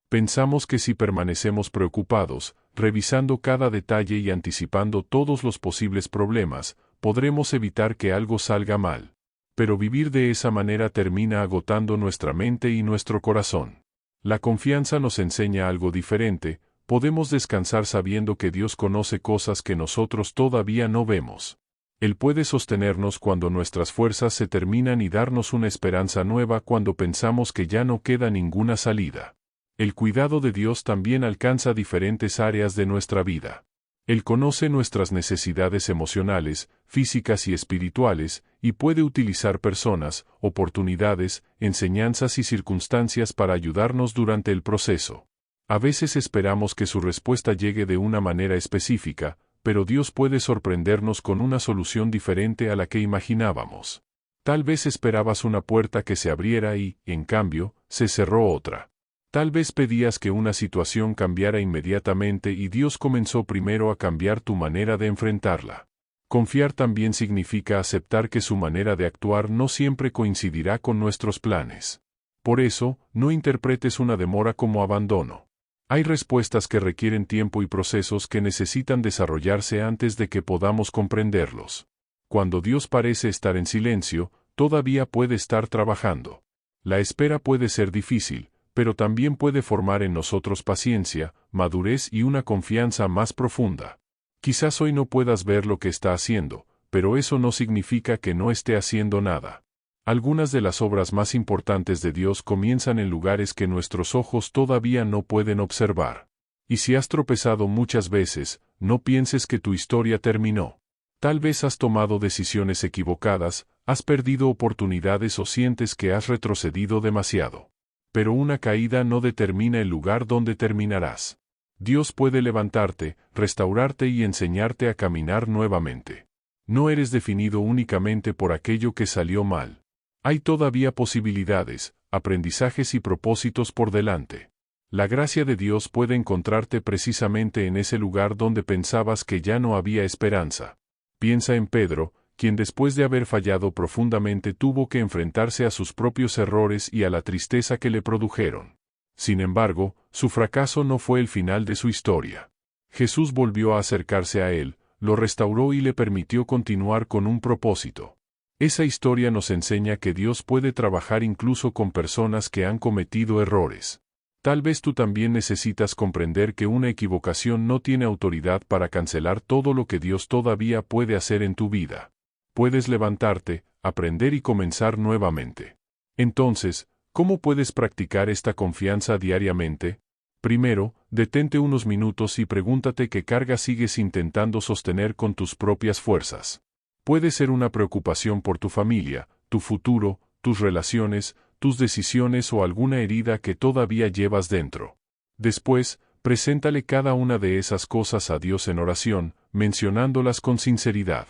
Speaker 1: Pensamos que si permanecemos preocupados, revisando cada detalle y anticipando todos los posibles problemas, podremos evitar que algo salga mal. Pero vivir de esa manera termina agotando nuestra mente y nuestro corazón. La confianza nos enseña algo diferente, podemos descansar sabiendo que Dios conoce cosas que nosotros todavía no vemos. Él puede sostenernos cuando nuestras fuerzas se terminan y darnos una esperanza nueva cuando pensamos que ya no queda ninguna salida. El cuidado de Dios también alcanza diferentes áreas de nuestra vida. Él conoce nuestras necesidades emocionales, físicas y espirituales, y puede utilizar personas, oportunidades, enseñanzas y circunstancias para ayudarnos durante el proceso. A veces esperamos que su respuesta llegue de una manera específica, pero Dios puede sorprendernos con una solución diferente a la que imaginábamos. Tal vez esperabas una puerta que se abriera y, en cambio, se cerró otra. Tal vez pedías que una situación cambiara inmediatamente y Dios comenzó primero a cambiar tu manera de enfrentarla. Confiar también significa aceptar que su manera de actuar no siempre coincidirá con nuestros planes. Por eso, no interpretes una demora como abandono. Hay respuestas que requieren tiempo y procesos que necesitan desarrollarse antes de que podamos comprenderlos. Cuando Dios parece estar en silencio, todavía puede estar trabajando. La espera puede ser difícil, pero también puede formar en nosotros paciencia, madurez y una confianza más profunda. Quizás hoy no puedas ver lo que está haciendo, pero eso no significa que no esté haciendo nada. Algunas de las obras más importantes de Dios comienzan en lugares que nuestros ojos todavía no pueden observar. Y si has tropezado muchas veces, no pienses que tu historia terminó. Tal vez has tomado decisiones equivocadas, has perdido oportunidades o sientes que has retrocedido demasiado. Pero una caída no determina el lugar donde terminarás. Dios puede levantarte, restaurarte y enseñarte a caminar nuevamente. No eres definido únicamente por aquello que salió mal. Hay todavía posibilidades, aprendizajes y propósitos por delante. La gracia de Dios puede encontrarte precisamente en ese lugar donde pensabas que ya no había esperanza. Piensa en Pedro, quien después de haber fallado profundamente tuvo que enfrentarse a sus propios errores y a la tristeza que le produjeron. Sin embargo, su fracaso no fue el final de su historia. Jesús volvió a acercarse a él, lo restauró y le permitió continuar con un propósito. Esa historia nos enseña que Dios puede trabajar incluso con personas que han cometido errores. Tal vez tú también necesitas comprender que una equivocación no tiene autoridad para cancelar todo lo que Dios todavía puede hacer en tu vida. Puedes levantarte, aprender y comenzar nuevamente. Entonces, ¿cómo puedes practicar esta confianza diariamente? Primero, detente unos minutos y pregúntate qué carga sigues intentando sostener con tus propias fuerzas. Puede ser una preocupación por tu familia, tu futuro, tus relaciones, tus decisiones o alguna herida que todavía llevas dentro. Después, preséntale cada una de esas cosas a Dios en oración, mencionándolas con sinceridad.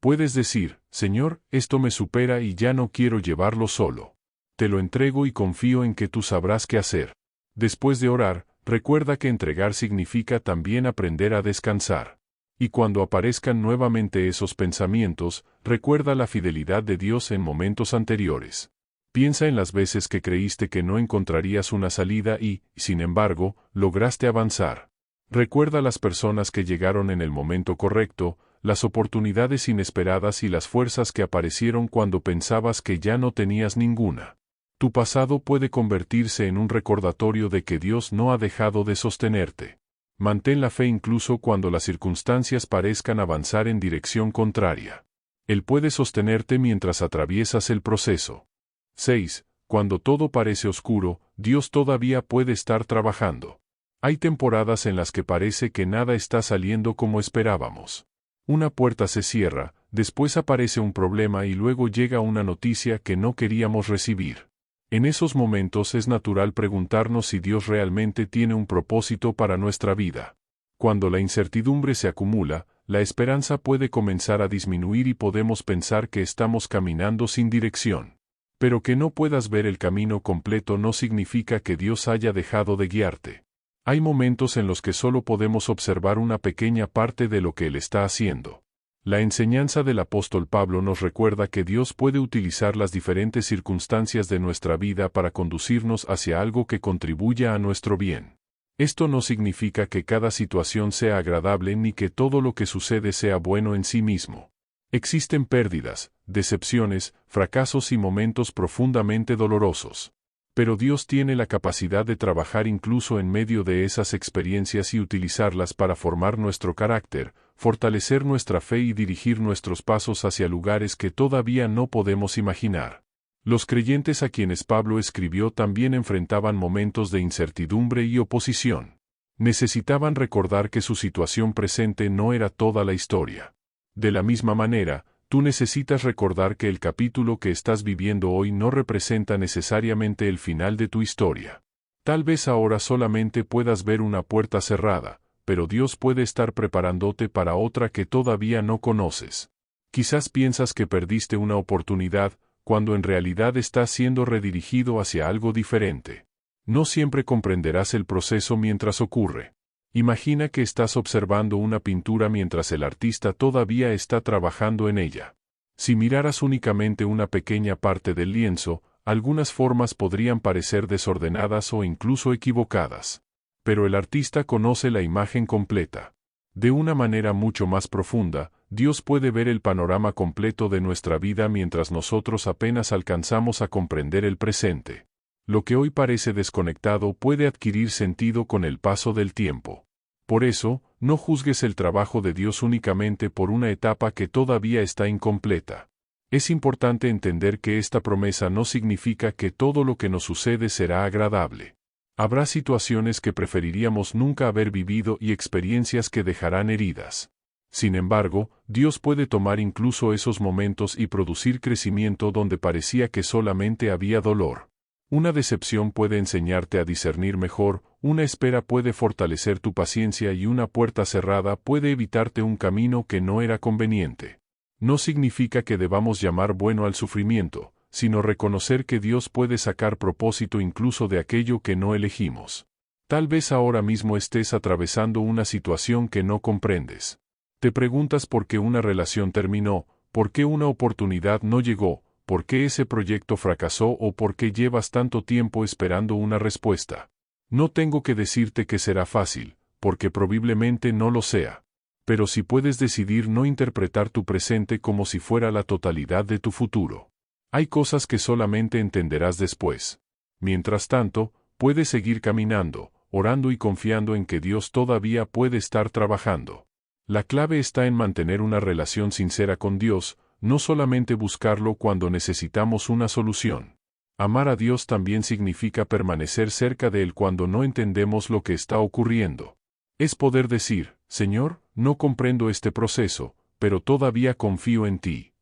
Speaker 1: Puedes decir, Señor, esto me supera y ya no quiero llevarlo solo. Te lo entrego y confío en que tú sabrás qué hacer. Después de orar, recuerda que entregar significa también aprender a descansar. Y cuando aparezcan nuevamente esos pensamientos, recuerda la fidelidad de Dios en momentos anteriores. Piensa en las veces que creíste que no encontrarías una salida y, sin embargo, lograste avanzar. Recuerda las personas que llegaron en el momento correcto, las oportunidades inesperadas y las fuerzas que aparecieron cuando pensabas que ya no tenías ninguna. Tu pasado puede convertirse en un recordatorio de que Dios no ha dejado de sostenerte. Mantén la fe incluso cuando las circunstancias parezcan avanzar en dirección contraria. Él puede sostenerte mientras atraviesas el proceso. 6. Cuando todo parece oscuro, Dios todavía puede estar trabajando. Hay temporadas en las que parece que nada está saliendo como esperábamos. Una puerta se cierra, después aparece un problema y luego llega una noticia que no queríamos recibir. En esos momentos es natural preguntarnos si Dios realmente tiene un propósito para nuestra vida. Cuando la incertidumbre se acumula, la esperanza puede comenzar a disminuir y podemos pensar que estamos caminando sin dirección. Pero que no puedas ver el camino completo no significa que Dios haya dejado de guiarte. Hay momentos en los que solo podemos observar una pequeña parte de lo que Él está haciendo. La enseñanza del apóstol Pablo nos recuerda que Dios puede utilizar las diferentes circunstancias de nuestra vida para conducirnos hacia algo que contribuya a nuestro bien. Esto no significa que cada situación sea agradable ni que todo lo que sucede sea bueno en sí mismo. Existen pérdidas, decepciones, fracasos y momentos profundamente dolorosos. Pero Dios tiene la capacidad de trabajar incluso en medio de esas experiencias y utilizarlas para formar nuestro carácter, fortalecer nuestra fe y dirigir nuestros pasos hacia lugares que todavía no podemos imaginar. Los creyentes a quienes Pablo escribió también enfrentaban momentos de incertidumbre y oposición. Necesitaban recordar que su situación presente no era toda la historia. De la misma manera, tú necesitas recordar que el capítulo que estás viviendo hoy no representa necesariamente el final de tu historia. Tal vez ahora solamente puedas ver una puerta cerrada, pero Dios puede estar preparándote para otra que todavía no conoces. Quizás piensas que perdiste una oportunidad, cuando en realidad estás siendo redirigido hacia algo diferente. No siempre comprenderás el proceso mientras ocurre. Imagina que estás observando una pintura mientras el artista todavía está trabajando en ella. Si miraras únicamente una pequeña parte del lienzo, algunas formas podrían parecer desordenadas o incluso equivocadas. Pero el artista conoce la imagen completa. De una manera mucho más profunda, Dios puede ver el panorama completo de nuestra vida mientras nosotros apenas alcanzamos a comprender el presente. Lo que hoy parece desconectado puede adquirir sentido con el paso del tiempo. Por eso, no juzgues el trabajo de Dios únicamente por una etapa que todavía está incompleta. Es importante entender que esta promesa no significa que todo lo que nos sucede será agradable. Habrá situaciones que preferiríamos nunca haber vivido y experiencias que dejarán heridas. Sin embargo, Dios puede tomar incluso esos momentos y producir crecimiento donde parecía que solamente había dolor. Una decepción puede enseñarte a discernir mejor, una espera puede fortalecer tu paciencia y una puerta cerrada puede evitarte un camino que no era conveniente. No significa que debamos llamar bueno al sufrimiento, sino reconocer que Dios puede sacar propósito incluso de aquello que no elegimos. Tal vez ahora mismo estés atravesando una situación que no comprendes. Te preguntas por qué una relación terminó, por qué una oportunidad no llegó, por qué ese proyecto fracasó o por qué llevas tanto tiempo esperando una respuesta. No tengo que decirte que será fácil, porque probablemente no lo sea. Pero si puedes decidir no interpretar tu presente como si fuera la totalidad de tu futuro. Hay cosas que solamente entenderás después. Mientras tanto, puedes seguir caminando, orando y confiando en que Dios todavía puede estar trabajando. La clave está en mantener una relación sincera con Dios, no solamente buscarlo cuando necesitamos una solución. Amar a Dios también significa permanecer cerca de Él cuando no entendemos lo que está ocurriendo. Es poder decir, Señor, no comprendo este proceso, pero todavía confío en ti.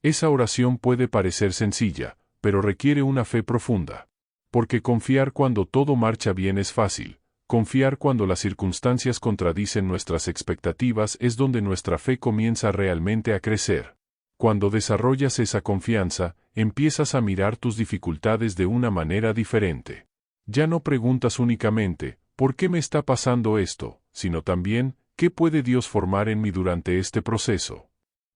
Speaker 1: Esa oración puede parecer sencilla, pero requiere una fe profunda. Porque confiar cuando todo marcha bien es fácil. Confiar cuando las circunstancias contradicen nuestras expectativas es donde nuestra fe comienza realmente a crecer. Cuando desarrollas esa confianza, empiezas a mirar tus dificultades de una manera diferente. Ya no preguntas únicamente, ¿por qué me está pasando esto?, sino también, ¿qué puede Dios formar en mí durante este proceso?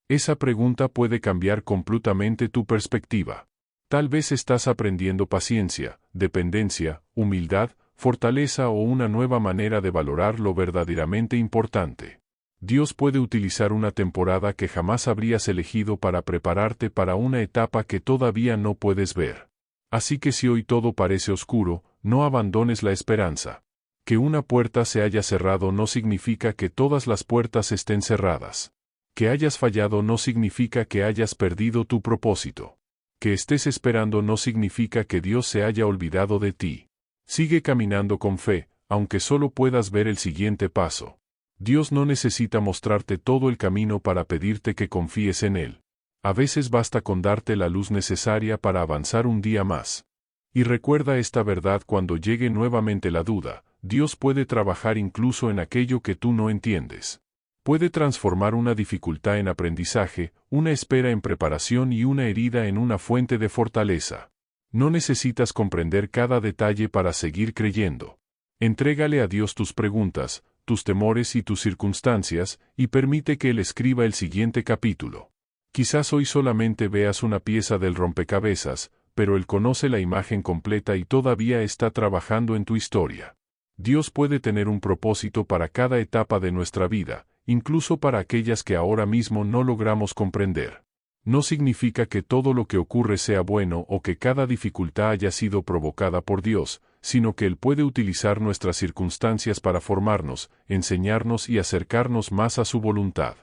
Speaker 1: Esa pregunta puede cambiar completamente tu perspectiva. Tal vez estás aprendiendo paciencia, dependencia, humildad, fortaleza o una nueva manera de valorar lo verdaderamente importante. Dios puede utilizar una temporada que jamás habrías elegido para prepararte para una etapa que todavía no puedes ver. Así que si hoy todo parece oscuro, no abandones la esperanza. Que una puerta se haya cerrado no significa que todas las puertas estén cerradas. Que hayas fallado no significa que hayas perdido tu propósito. Que estés esperando no significa que Dios se haya olvidado de ti. Sigue caminando con fe, aunque solo puedas ver el siguiente paso. Dios no necesita mostrarte todo el camino para pedirte que confíes en Él. A veces basta con darte la luz necesaria para avanzar un día más. Y recuerda esta verdad cuando llegue nuevamente la duda, Dios puede trabajar incluso en aquello que tú no entiendes. Puede transformar una dificultad en aprendizaje, una espera en preparación y una herida en una fuente de fortaleza. No necesitas comprender cada detalle para seguir creyendo. Entrégale a Dios tus preguntas, tus temores y tus circunstancias, y permite que Él escriba el siguiente capítulo. Quizás hoy solamente veas una pieza del rompecabezas, pero Él conoce la imagen completa y todavía está trabajando en tu historia. Dios puede tener un propósito para cada etapa de nuestra vida, incluso para aquellas que ahora mismo no logramos comprender. No significa que todo lo que ocurre sea bueno o que cada dificultad haya sido provocada por Dios, sino que Él puede utilizar nuestras circunstancias para formarnos, enseñarnos y acercarnos más a su voluntad.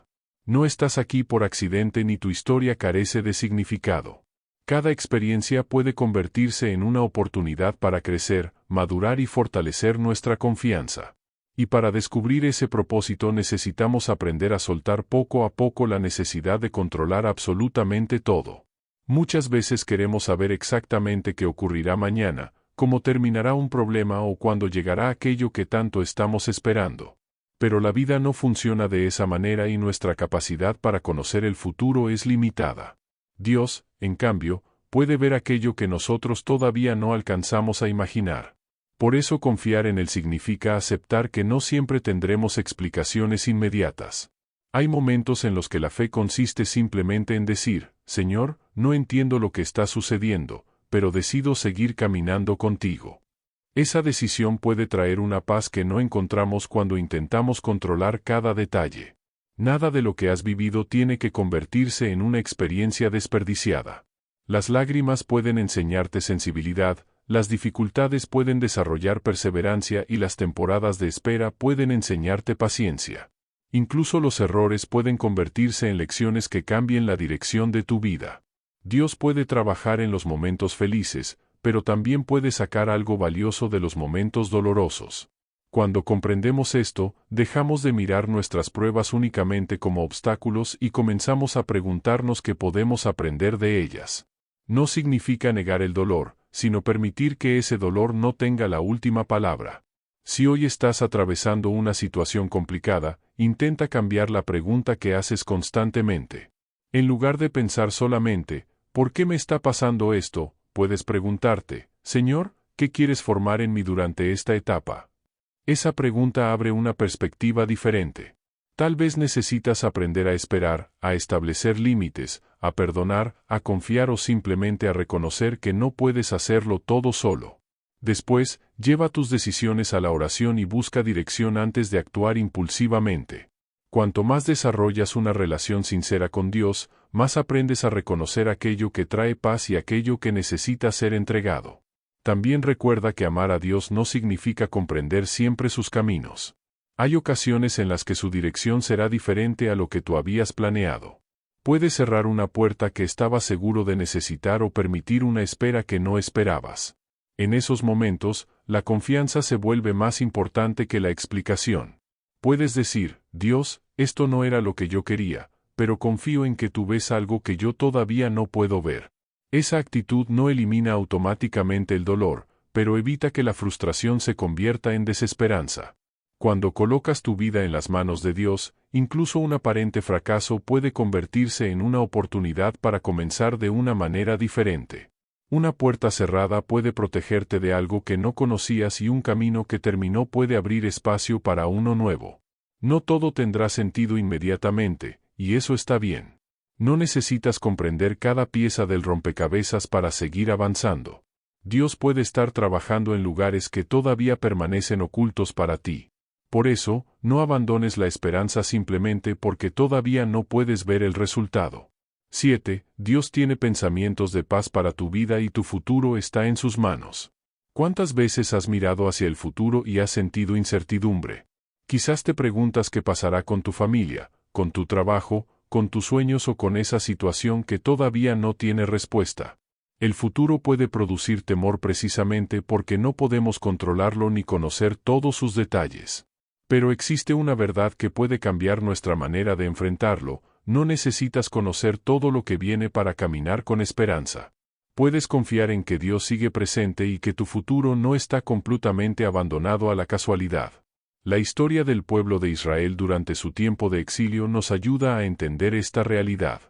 Speaker 1: No estás aquí por accidente ni tu historia carece de significado. Cada experiencia puede convertirse en una oportunidad para crecer, madurar y fortalecer nuestra confianza. Y para descubrir ese propósito necesitamos aprender a soltar poco a poco la necesidad de controlar absolutamente todo. Muchas veces queremos saber exactamente qué ocurrirá mañana, cómo terminará un problema o cuándo llegará aquello que tanto estamos esperando. Pero la vida no funciona de esa manera y nuestra capacidad para conocer el futuro es limitada. Dios, en cambio, puede ver aquello que nosotros todavía no alcanzamos a imaginar. Por eso confiar en Él significa aceptar que no siempre tendremos explicaciones inmediatas. Hay momentos en los que la fe consiste simplemente en decir, Señor, no entiendo lo que está sucediendo, pero decido seguir caminando contigo. Esa decisión puede traer una paz que no encontramos cuando intentamos controlar cada detalle. Nada de lo que has vivido tiene que convertirse en una experiencia desperdiciada. Las lágrimas pueden enseñarte sensibilidad, las dificultades pueden desarrollar perseverancia y las temporadas de espera pueden enseñarte paciencia. Incluso los errores pueden convertirse en lecciones que cambien la dirección de tu vida. Dios puede trabajar en los momentos felices, pero también puede sacar algo valioso de los momentos dolorosos. Cuando comprendemos esto, dejamos de mirar nuestras pruebas únicamente como obstáculos y comenzamos a preguntarnos qué podemos aprender de ellas. No significa negar el dolor, sino permitir que ese dolor no tenga la última palabra. Si hoy estás atravesando una situación complicada, intenta cambiar la pregunta que haces constantemente. En lugar de pensar solamente, ¿por qué me está pasando esto?, puedes preguntarte, Señor, ¿qué quieres formar en mí durante esta etapa? Esa pregunta abre una perspectiva diferente. Tal vez necesitas aprender a esperar, a establecer límites, a perdonar, a confiar o simplemente a reconocer que no puedes hacerlo todo solo. Después, lleva tus decisiones a la oración y busca dirección antes de actuar impulsivamente. Cuanto más desarrollas una relación sincera con Dios, más aprendes a reconocer aquello que trae paz y aquello que necesita ser entregado. También recuerda que amar a Dios no significa comprender siempre sus caminos. Hay ocasiones en las que su dirección será diferente a lo que tú habías planeado. Puedes cerrar una puerta que estabas seguro de necesitar o permitir una espera que no esperabas. En esos momentos, la confianza se vuelve más importante que la explicación. Puedes decir, Dios, esto no era lo que yo quería, pero confío en que tú ves algo que yo todavía no puedo ver. Esa actitud no elimina automáticamente el dolor, pero evita que la frustración se convierta en desesperanza. Cuando colocas tu vida en las manos de Dios, incluso un aparente fracaso puede convertirse en una oportunidad para comenzar de una manera diferente. Una puerta cerrada puede protegerte de algo que no conocías y un camino que terminó puede abrir espacio para uno nuevo. No todo tendrá sentido inmediatamente, y eso está bien. No necesitas comprender cada pieza del rompecabezas para seguir avanzando. Dios puede estar trabajando en lugares que todavía permanecen ocultos para ti. Por eso, no abandones la esperanza simplemente porque todavía no puedes ver el resultado. 7. Dios tiene pensamientos de paz para tu vida y tu futuro está en sus manos. ¿Cuántas veces has mirado hacia el futuro y has sentido incertidumbre? Quizás te preguntas qué pasará con tu familia, con tu trabajo, con tus sueños o con esa situación que todavía no tiene respuesta. El futuro puede producir temor precisamente porque no podemos controlarlo ni conocer todos sus detalles. Pero existe una verdad que puede cambiar nuestra manera de enfrentarlo. No necesitas conocer todo lo que viene para caminar con esperanza. Puedes confiar en que Dios sigue presente y que tu futuro no está completamente abandonado a la casualidad. La historia del pueblo de Israel durante su tiempo de exilio nos ayuda a entender esta realidad.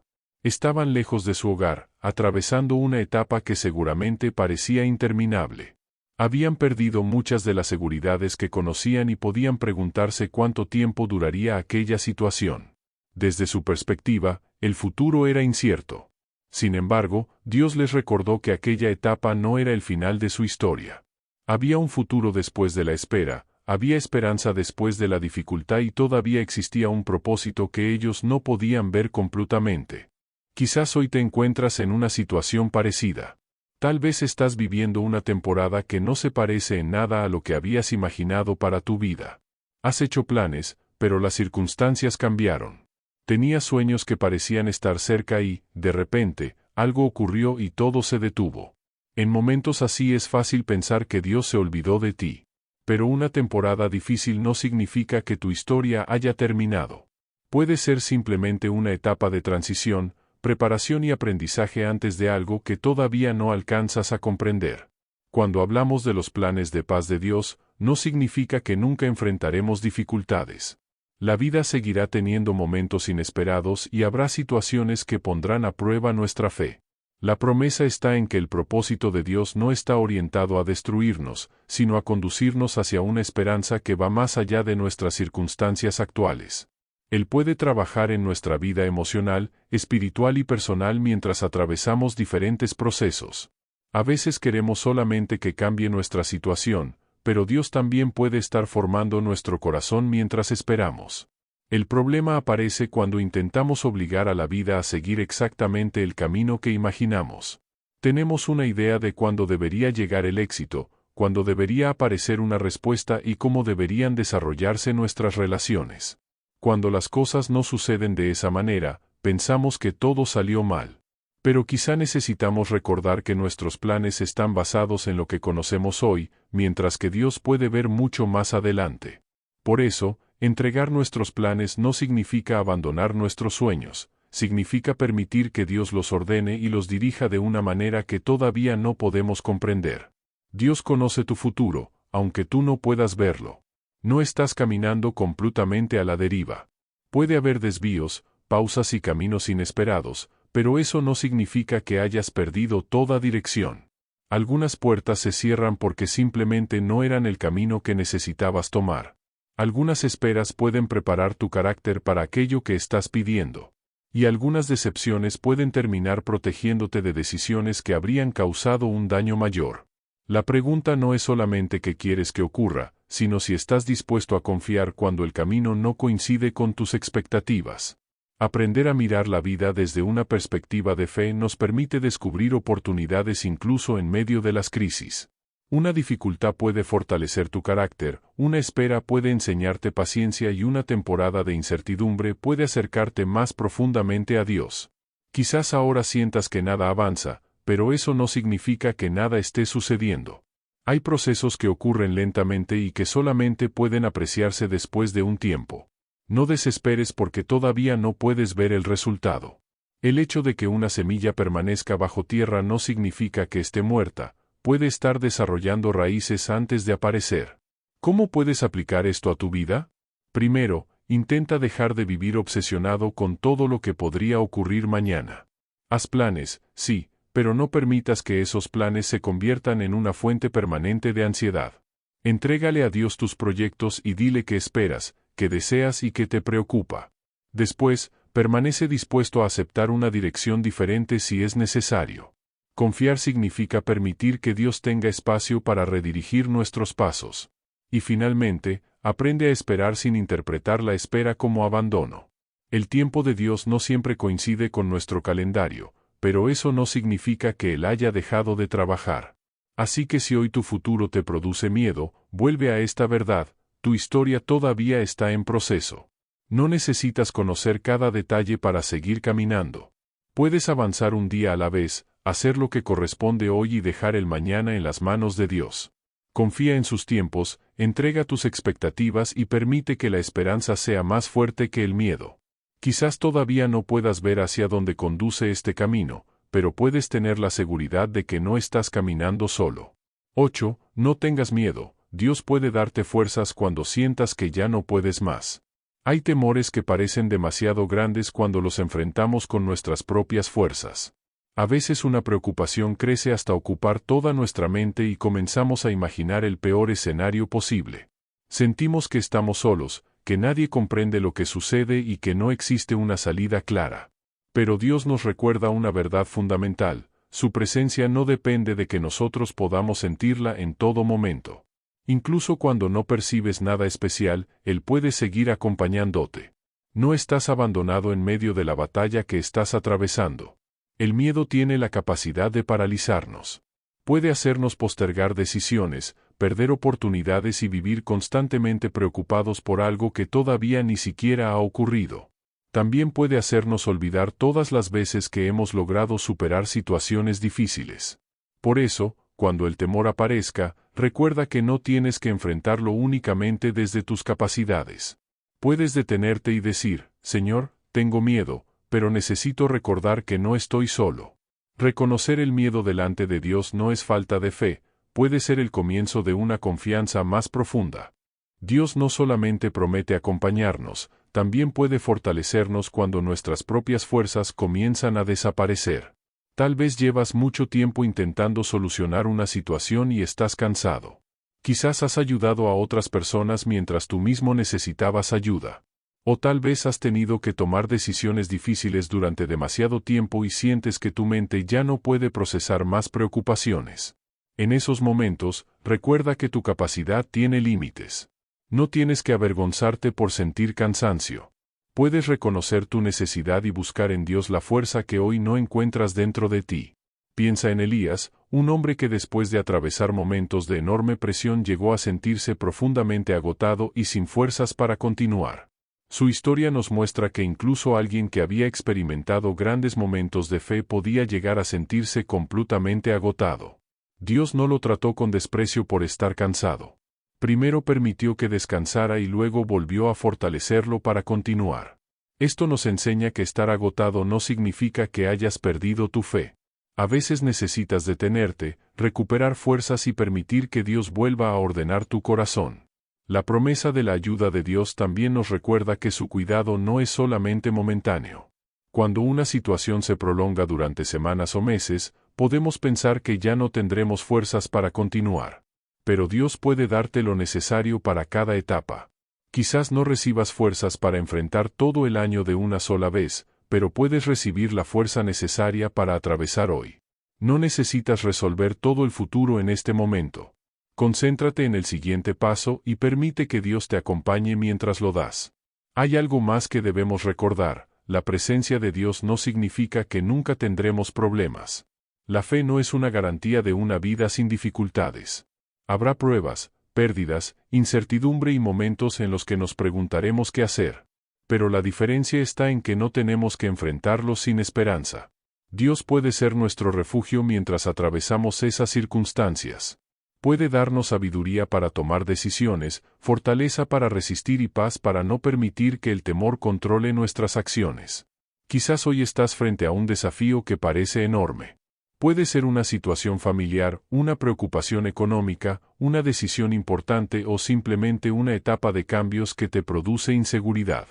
Speaker 1: Estaban lejos de su hogar, atravesando una etapa que seguramente parecía interminable. Habían perdido muchas de las seguridades que conocían y podían preguntarse cuánto tiempo duraría aquella situación. Desde su perspectiva, el futuro era incierto. Sin embargo, Dios les recordó que aquella etapa no era el final de su historia. Había un futuro después de la espera, había esperanza después de la dificultad y todavía existía un propósito que ellos no podían ver completamente. Quizás hoy te encuentras en una situación parecida. Tal vez estás viviendo una temporada que no se parece en nada a lo que habías imaginado para tu vida. Has hecho planes, pero las circunstancias cambiaron. Tenías sueños que parecían estar cerca y, de repente, algo ocurrió y todo se detuvo. En momentos así es fácil pensar que Dios se olvidó de ti. Pero una temporada difícil no significa que tu historia haya terminado. Puede ser simplemente una etapa de transición, preparación y aprendizaje antes de algo que todavía no alcanzas a comprender. Cuando hablamos de los planes de paz de Dios, no significa que nunca enfrentaremos dificultades. La vida seguirá teniendo momentos inesperados y habrá situaciones que pondrán a prueba nuestra fe. La promesa está en que el propósito de Dios no está orientado a destruirnos, sino a conducirnos hacia una esperanza que va más allá de nuestras circunstancias actuales. Él puede trabajar en nuestra vida emocional, espiritual y personal mientras atravesamos diferentes procesos. A veces queremos solamente que cambie nuestra situación, pero Dios también puede estar formando nuestro corazón mientras esperamos. El problema aparece cuando intentamos obligar a la vida a seguir exactamente el camino que imaginamos. Tenemos una idea de cuándo debería llegar el éxito, cuándo debería aparecer una respuesta y cómo deberían desarrollarse nuestras relaciones. Cuando las cosas no suceden de esa manera, pensamos que todo salió mal. Pero quizá necesitamos recordar que nuestros planes están basados en lo que conocemos hoy, mientras que Dios puede ver mucho más adelante. Por eso, entregar nuestros planes no significa abandonar nuestros sueños, significa permitir que Dios los ordene y los dirija de una manera que todavía no podemos comprender. Dios conoce tu futuro, aunque tú no puedas verlo. No estás caminando completamente a la deriva. Puede haber desvíos, pausas y caminos inesperados, pero eso no significa que hayas perdido toda dirección. Algunas puertas se cierran porque simplemente no eran el camino que necesitabas tomar. Algunas esperas pueden preparar tu carácter para aquello que estás pidiendo. Y algunas decepciones pueden terminar protegiéndote de decisiones que habrían causado un daño mayor. La pregunta no es solamente qué quieres que ocurra, sino si estás dispuesto a confiar cuando el camino no coincide con tus expectativas. Aprender a mirar la vida desde una perspectiva de fe nos permite descubrir oportunidades incluso en medio de las crisis. Una dificultad puede fortalecer tu carácter, una espera puede enseñarte paciencia y una temporada de incertidumbre puede acercarte más profundamente a Dios. Quizás ahora sientas que nada avanza, pero eso no significa que nada esté sucediendo. Hay procesos que ocurren lentamente y que solamente pueden apreciarse después de un tiempo. No desesperes porque todavía no puedes ver el resultado. El hecho de que una semilla permanezca bajo tierra no significa que esté muerta, puede estar desarrollando raíces antes de aparecer. ¿Cómo puedes aplicar esto a tu vida? Primero, intenta dejar de vivir obsesionado con todo lo que podría ocurrir mañana. Haz planes, sí, pero no permitas que esos planes se conviertan en una fuente permanente de ansiedad. Entrégale a Dios tus proyectos y dile que esperas, que deseas y que te preocupa. Después, permanece dispuesto a aceptar una dirección diferente si es necesario. Confiar significa permitir que Dios tenga espacio para redirigir nuestros pasos. Y finalmente, aprende a esperar sin interpretar la espera como abandono. El tiempo de Dios no siempre coincide con nuestro calendario, pero eso no significa que Él haya dejado de trabajar. Así que si hoy tu futuro te produce miedo, vuelve a esta verdad. Tu historia todavía está en proceso. No necesitas conocer cada detalle para seguir caminando. Puedes avanzar un día a la vez, hacer lo que corresponde hoy y dejar el mañana en las manos de Dios. Confía en sus tiempos, entrega tus expectativas y permite que la esperanza sea más fuerte que el miedo. Quizás todavía no puedas ver hacia dónde conduce este camino, pero puedes tener la seguridad de que no estás caminando solo. 8. No tengas miedo. Dios puede darte fuerzas cuando sientas que ya no puedes más. Hay temores que parecen demasiado grandes cuando los enfrentamos con nuestras propias fuerzas. A veces una preocupación crece hasta ocupar toda nuestra mente y comenzamos a imaginar el peor escenario posible. Sentimos que estamos solos, que nadie comprende lo que sucede y que no existe una salida clara. Pero Dios nos recuerda una verdad fundamental: su presencia no depende de que nosotros podamos sentirla en todo momento. Incluso cuando no percibes nada especial, Él puede seguir acompañándote. No estás abandonado en medio de la batalla que estás atravesando. El miedo tiene la capacidad de paralizarnos. Puede hacernos postergar decisiones, perder oportunidades y vivir constantemente preocupados por algo que todavía ni siquiera ha ocurrido. También puede hacernos olvidar todas las veces que hemos logrado superar situaciones difíciles. Por eso, cuando el temor aparezca, recuerda que no tienes que enfrentarlo únicamente desde tus capacidades. Puedes detenerte y decir: Señor, tengo miedo, pero necesito recordar que no estoy solo. Reconocer el miedo delante de Dios no es falta de fe, puede ser el comienzo de una confianza más profunda. Dios no solamente promete acompañarnos, también puede fortalecernos cuando nuestras propias fuerzas comienzan a desaparecer. Tal vez llevas mucho tiempo intentando solucionar una situación y estás cansado. Quizás has ayudado a otras personas mientras tú mismo necesitabas ayuda. O tal vez has tenido que tomar decisiones difíciles durante demasiado tiempo y sientes que tu mente ya no puede procesar más preocupaciones. En esos momentos, recuerda que tu capacidad tiene límites. No tienes que avergonzarte por sentir cansancio. Puedes reconocer tu necesidad y buscar en Dios la fuerza que hoy no encuentras dentro de ti. Piensa en Elías, un hombre que después de atravesar momentos de enorme presión llegó a sentirse profundamente agotado y sin fuerzas para continuar. Su historia nos muestra que incluso alguien que había experimentado grandes momentos de fe podía llegar a sentirse completamente agotado. Dios no lo trató con desprecio por estar cansado. Primero permitió que descansara y luego volvió a fortalecerlo para continuar. Esto nos enseña que estar agotado no significa que hayas perdido tu fe. A veces necesitas detenerte, recuperar fuerzas y permitir que Dios vuelva a ordenar tu corazón. La promesa de la ayuda de Dios también nos recuerda que su cuidado no es solamente momentáneo. Cuando una situación se prolonga durante semanas o meses, podemos pensar que ya no tendremos fuerzas para continuar. Pero Dios puede darte lo necesario para cada etapa. Quizás no recibas fuerzas para enfrentar todo el año de una sola vez, pero puedes recibir la fuerza necesaria para atravesar hoy. No necesitas resolver todo el futuro en este momento. Concéntrate en el siguiente paso y permite que Dios te acompañe mientras lo das. Hay algo más que debemos recordar: la presencia de Dios no significa que nunca tendremos problemas. La fe no es una garantía de una vida sin dificultades. Habrá pruebas, pérdidas, incertidumbre y momentos en los que nos preguntaremos qué hacer. Pero la diferencia está en que no tenemos que enfrentarlos sin esperanza. Dios puede ser nuestro refugio mientras atravesamos esas circunstancias. Puede darnos sabiduría para tomar decisiones, fortaleza para resistir y paz para no permitir que el temor controle nuestras acciones. Quizás hoy estás frente a un desafío que parece enorme. Puede ser una situación familiar, una preocupación económica, una decisión importante o simplemente una etapa de cambios que te produce inseguridad.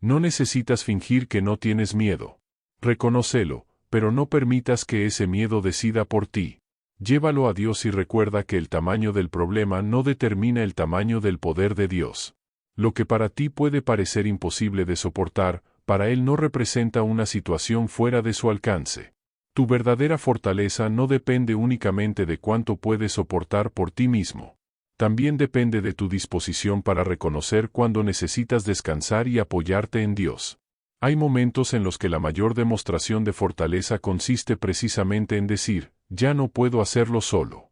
Speaker 1: No necesitas fingir que no tienes miedo. Reconócelo, pero no permitas que ese miedo decida por ti. Llévalo a Dios y recuerda que el tamaño del problema no determina el tamaño del poder de Dios. Lo que para ti puede parecer imposible de soportar, para Él no representa una situación fuera de su alcance. Tu verdadera fortaleza no depende únicamente de cuánto puedes soportar por ti mismo. También depende de tu disposición para reconocer cuando necesitas descansar y apoyarte en Dios. Hay momentos en los que la mayor demostración de fortaleza consiste precisamente en decir: ya no puedo hacerlo solo.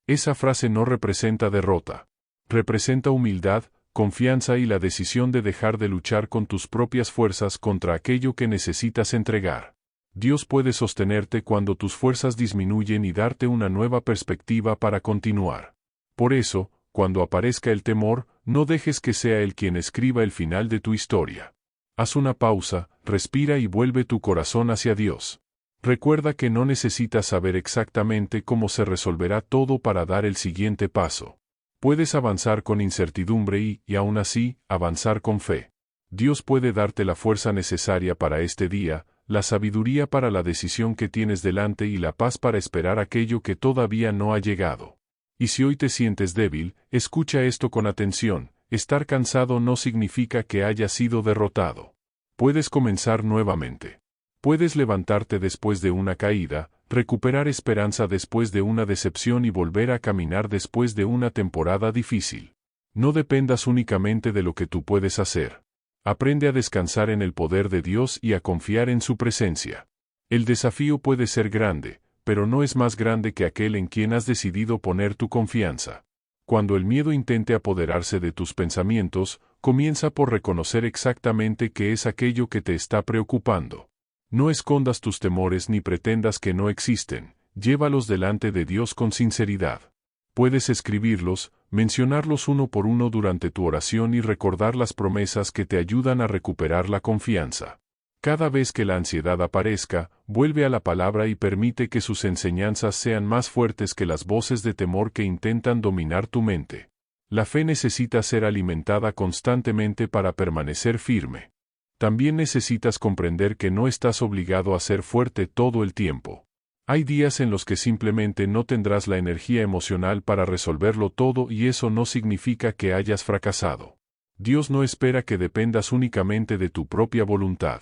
Speaker 1: Esa frase no representa derrota. Representa humildad, confianza y la decisión de dejar de luchar con tus propias fuerzas contra aquello que necesitas entregar. Dios puede sostenerte cuando tus fuerzas disminuyen y darte una nueva perspectiva para continuar. Por eso, cuando aparezca el temor, no dejes que sea Él quien escriba el final de tu historia. Haz una pausa, respira y vuelve tu corazón hacia Dios. Recuerda que no necesitas saber exactamente cómo se resolverá todo para dar el siguiente paso. Puedes avanzar con incertidumbre y aún así, avanzar con fe. Dios puede darte la fuerza necesaria para este día, la sabiduría para la decisión que tienes delante y la paz para esperar aquello que todavía no ha llegado. Y si hoy te sientes débil, escucha esto con atención: estar cansado no significa que hayas sido derrotado. Puedes comenzar nuevamente. Puedes levantarte después de una caída, recuperar esperanza después de una decepción y volver a caminar después de una temporada difícil. No dependas únicamente de lo que tú puedes hacer. Aprende a descansar en el poder de Dios y a confiar en su presencia. El desafío puede ser grande, pero no es más grande que aquel en quien has decidido poner tu confianza. Cuando el miedo intente apoderarse de tus pensamientos, comienza por reconocer exactamente qué es aquello que te está preocupando. No escondas tus temores ni pretendas que no existen, llévalos delante de Dios con sinceridad. Puedes escribirlos, mencionarlos uno por uno durante tu oración y recordar las promesas que te ayudan a recuperar la confianza. Cada vez que la ansiedad aparezca, vuelve a la palabra y permite que sus enseñanzas sean más fuertes que las voces de temor que intentan dominar tu mente. La fe necesita ser alimentada constantemente para permanecer firme. También necesitas comprender que no estás obligado a ser fuerte todo el tiempo. Hay días en los que simplemente no tendrás la energía emocional para resolverlo todo y eso no significa que hayas fracasado. Dios no espera que dependas únicamente de tu propia voluntad.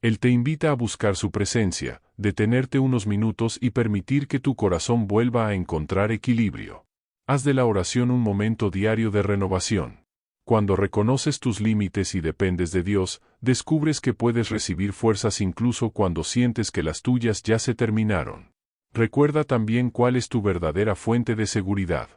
Speaker 1: Él te invita a buscar su presencia, detenerte unos minutos y permitir que tu corazón vuelva a encontrar equilibrio. Haz de la oración un momento diario de renovación. Cuando reconoces tus límites y dependes de Dios, descubres que puedes recibir fuerzas incluso cuando sientes que las tuyas ya se terminaron. Recuerda también cuál es tu verdadera fuente de seguridad.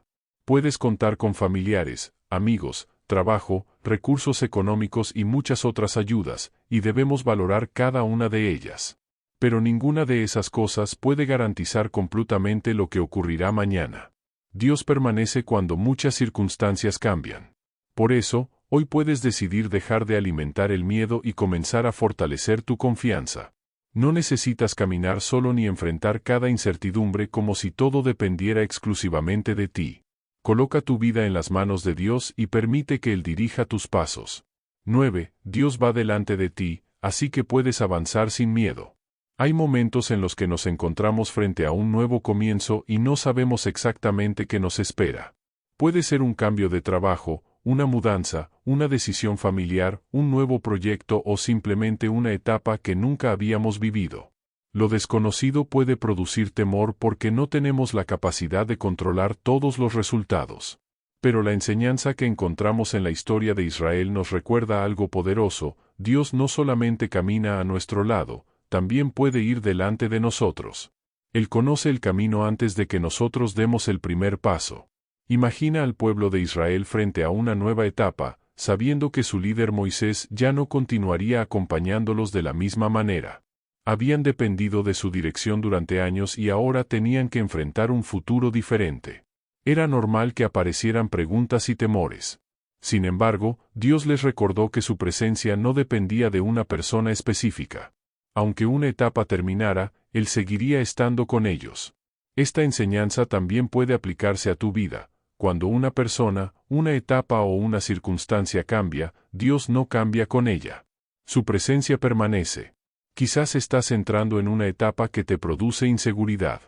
Speaker 1: Puedes contar con familiares, amigos, trabajo, recursos económicos y muchas otras ayudas, y debemos valorar cada una de ellas. Pero ninguna de esas cosas puede garantizar completamente lo que ocurrirá mañana. Dios permanece cuando muchas circunstancias cambian. Por eso, hoy puedes decidir dejar de alimentar el miedo y comenzar a fortalecer tu confianza. No necesitas caminar solo ni enfrentar cada incertidumbre como si todo dependiera exclusivamente de ti. Coloca tu vida en las manos de Dios y permite que Él dirija tus pasos. 9. Dios va delante de ti, así que puedes avanzar sin miedo. Hay momentos en los que nos encontramos frente a un nuevo comienzo y no sabemos exactamente qué nos espera. Puede ser un cambio de trabajo, una mudanza, una decisión familiar, un nuevo proyecto o simplemente una etapa que nunca habíamos vivido. Lo desconocido puede producir temor porque no tenemos la capacidad de controlar todos los resultados. Pero la enseñanza que encontramos en la historia de Israel nos recuerda algo poderoso: Dios no solamente camina a nuestro lado, también puede ir delante de nosotros. Él conoce el camino antes de que nosotros demos el primer paso. Imagina al pueblo de Israel frente a una nueva etapa, sabiendo que su líder Moisés ya no continuaría acompañándolos de la misma manera. Habían dependido de su dirección durante años y ahora tenían que enfrentar un futuro diferente. Era normal que aparecieran preguntas y temores. Sin embargo, Dios les recordó que su presencia no dependía de una persona específica. Aunque una etapa terminara, Él seguiría estando con ellos. Esta enseñanza también puede aplicarse a tu vida. Cuando una persona, una etapa o una circunstancia cambia, Dios no cambia con ella. Su presencia permanece. Quizás estás entrando en una etapa que te produce inseguridad.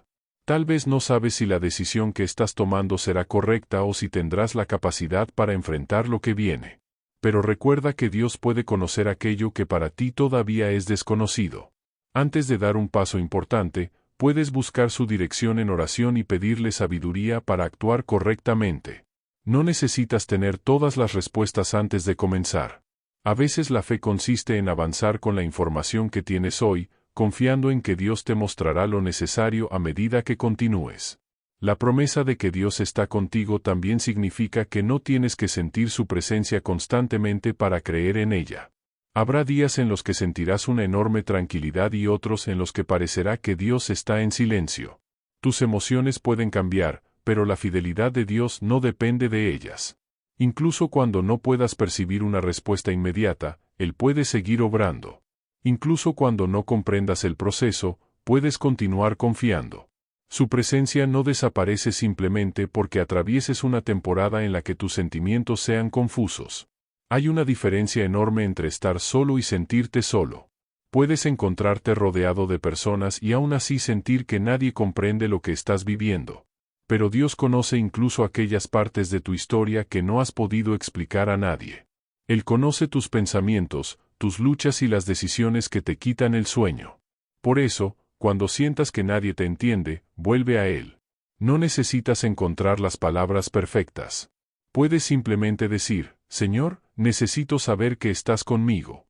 Speaker 1: Tal vez no sabes si la decisión que estás tomando será correcta o si tendrás la capacidad para enfrentar lo que viene. Pero recuerda que Dios puede conocer aquello que para ti todavía es desconocido. Antes de dar un paso importante, puedes buscar su dirección en oración y pedirle sabiduría para actuar correctamente. No necesitas tener todas las respuestas antes de comenzar. A veces la fe consiste en avanzar con la información que tienes hoy, confiando en que Dios te mostrará lo necesario a medida que continúes. La promesa de que Dios está contigo también significa que no tienes que sentir su presencia constantemente para creer en ella. Habrá días en los que sentirás una enorme tranquilidad y otros en los que parecerá que Dios está en silencio. Tus emociones pueden cambiar, pero la fidelidad de Dios no depende de ellas. Incluso cuando no puedas percibir una respuesta inmediata, Él puede seguir obrando. Incluso cuando no comprendas el proceso, puedes continuar confiando. Su presencia no desaparece simplemente porque atravieses una temporada en la que tus sentimientos sean confusos. Hay una diferencia enorme entre estar solo y sentirte solo. Puedes encontrarte rodeado de personas y aún así sentir que nadie comprende lo que estás viviendo. Pero Dios conoce incluso aquellas partes de tu historia que no has podido explicar a nadie. Él conoce tus pensamientos, tus luchas y las decisiones que te quitan el sueño. Por eso, cuando sientas que nadie te entiende, vuelve a Él. No necesitas encontrar las palabras perfectas. Puedes simplemente decir: Señor, necesito saber que estás conmigo.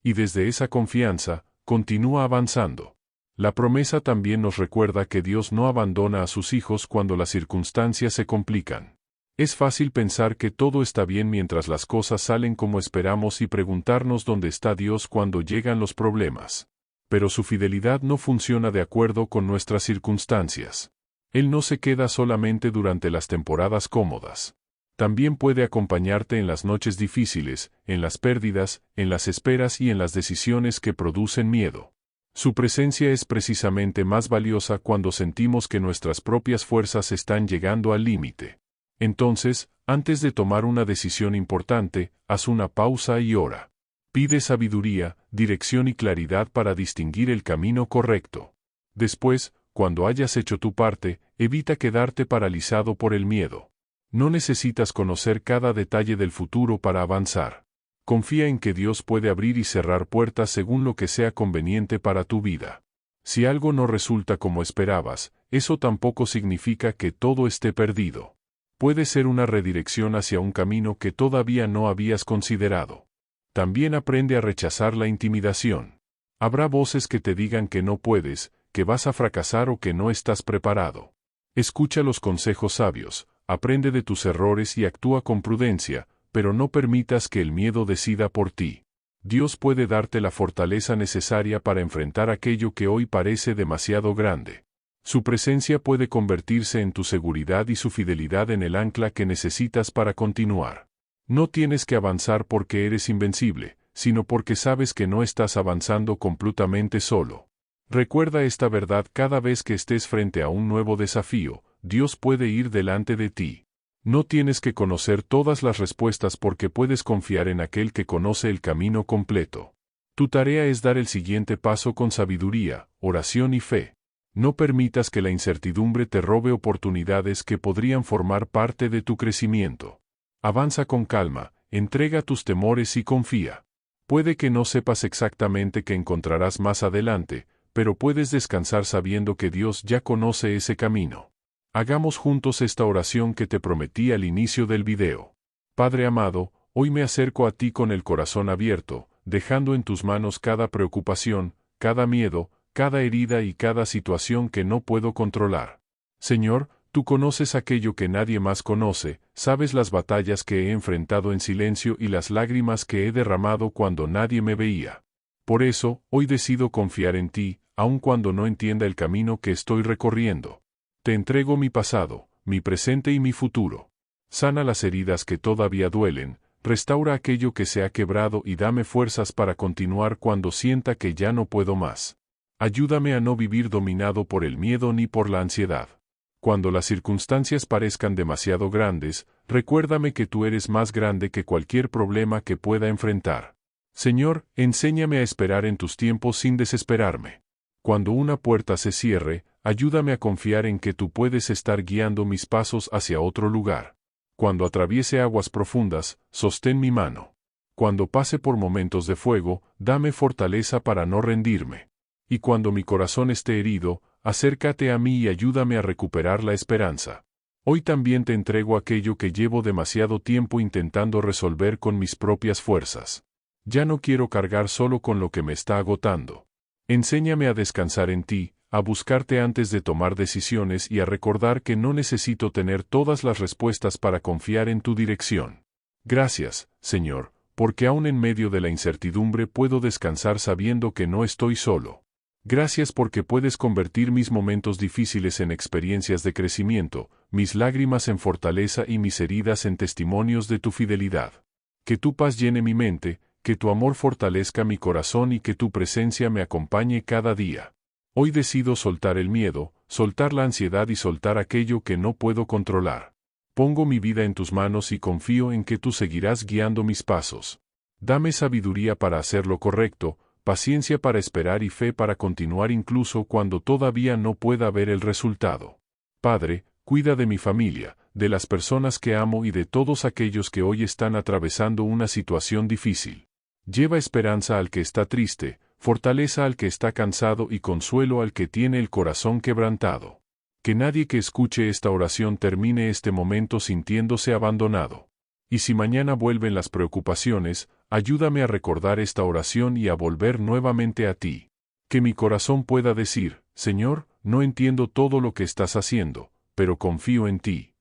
Speaker 1: Y desde esa confianza, continúa avanzando. La promesa también nos recuerda que Dios no abandona a sus hijos cuando las circunstancias se complican. Es fácil pensar que todo está bien mientras las cosas salen como esperamos y preguntarnos dónde está Dios cuando llegan los problemas. Pero su fidelidad no funciona de acuerdo con nuestras circunstancias. Él no se queda solamente durante las temporadas cómodas. También puede acompañarte en las noches difíciles, en las pérdidas, en las esperas y en las decisiones que producen miedo. Su presencia es precisamente más valiosa cuando sentimos que nuestras propias fuerzas están llegando al límite. Entonces, antes de tomar una decisión importante, haz una pausa y ora. Pide sabiduría, dirección y claridad para distinguir el camino correcto. Después, cuando hayas hecho tu parte, evita quedarte paralizado por el miedo. No necesitas conocer cada detalle del futuro para avanzar. Confía en que Dios puede abrir y cerrar puertas según lo que sea conveniente para tu vida. Si algo no resulta como esperabas, eso tampoco significa que todo esté perdido. Puede ser una redirección hacia un camino que todavía no habías considerado. También aprende a rechazar la intimidación. Habrá voces que te digan que no puedes, que vas a fracasar o que no estás preparado. Escucha los consejos sabios, aprende de tus errores y actúa con prudencia, pero no permitas que el miedo decida por ti. Dios puede darte la fortaleza necesaria para enfrentar aquello que hoy parece demasiado grande. Su presencia puede convertirse en tu seguridad y su fidelidad en el ancla que necesitas para continuar. No tienes que avanzar porque eres invencible, sino porque sabes que no estás avanzando completamente solo. Recuerda esta verdad cada vez que estés frente a un nuevo desafío: Dios puede ir delante de ti. No tienes que conocer todas las respuestas porque puedes confiar en aquel que conoce el camino completo. Tu tarea es dar el siguiente paso con sabiduría, oración y fe. No permitas que la incertidumbre te robe oportunidades que podrían formar parte de tu crecimiento. Avanza con calma, entrega tus temores y confía. Puede que no sepas exactamente qué encontrarás más adelante, pero puedes descansar sabiendo que Dios ya conoce ese camino. Hagamos juntos esta oración que te prometí al inicio del video. Padre amado, hoy me acerco a ti con el corazón abierto, dejando en tus manos cada preocupación, cada miedo, cada herida y cada situación que no puedo controlar. Señor, tú conoces aquello que nadie más conoce, sabes las batallas que he enfrentado en silencio y las lágrimas que he derramado cuando nadie me veía. Por eso, hoy decido confiar en ti, aun cuando no entienda el camino que estoy recorriendo. Te entrego mi pasado, mi presente y mi futuro. Sana las heridas que todavía duelen, restaura aquello que se ha quebrado y dame fuerzas para continuar cuando sienta que ya no puedo más. Ayúdame a no vivir dominado por el miedo ni por la ansiedad. Cuando las circunstancias parezcan demasiado grandes, recuérdame que tú eres más grande que cualquier problema que pueda enfrentar. Señor, enséñame a esperar en tus tiempos sin desesperarme. Cuando una puerta se cierre, ayúdame a confiar en que tú puedes estar guiando mis pasos hacia otro lugar. Cuando atraviese aguas profundas, sostén mi mano. Cuando pase por momentos de fuego, dame fortaleza para no rendirme. Y cuando mi corazón esté herido, acércate a mí y ayúdame a recuperar la esperanza. Hoy también te entrego aquello que llevo demasiado tiempo intentando resolver con mis propias fuerzas. Ya no quiero cargar solo con lo que me está agotando. Enséñame a descansar en ti, a buscarte antes de tomar decisiones y a recordar que no necesito tener todas las respuestas para confiar en tu dirección. Gracias, Señor, porque aún en medio de la incertidumbre puedo descansar sabiendo que no estoy solo. Gracias porque puedes convertir mis momentos difíciles en experiencias de crecimiento, mis lágrimas en fortaleza y mis heridas en testimonios de tu fidelidad. Que tu paz llene mi mente, que tu amor fortalezca mi corazón y que tu presencia me acompañe cada día. Hoy decido soltar el miedo, soltar la ansiedad y soltar aquello que no puedo controlar. Pongo mi vida en tus manos y confío en que tú seguirás guiando mis pasos. Dame sabiduría para hacer lo correcto, paciencia para esperar y fe para continuar incluso cuando todavía no pueda ver el resultado. Padre, cuida de mi familia, de las personas que amo y de todos aquellos que hoy están atravesando una situación difícil. Lleva esperanza al que está triste, fortaleza al que está cansado y consuelo al que tiene el corazón quebrantado. Que nadie que escuche esta oración termine este momento sintiéndose abandonado. Y si mañana vuelven las preocupaciones, ayúdame a recordar esta oración y a volver nuevamente a ti. Que mi corazón pueda decir, Señor, no entiendo todo lo que estás haciendo, pero confío en ti.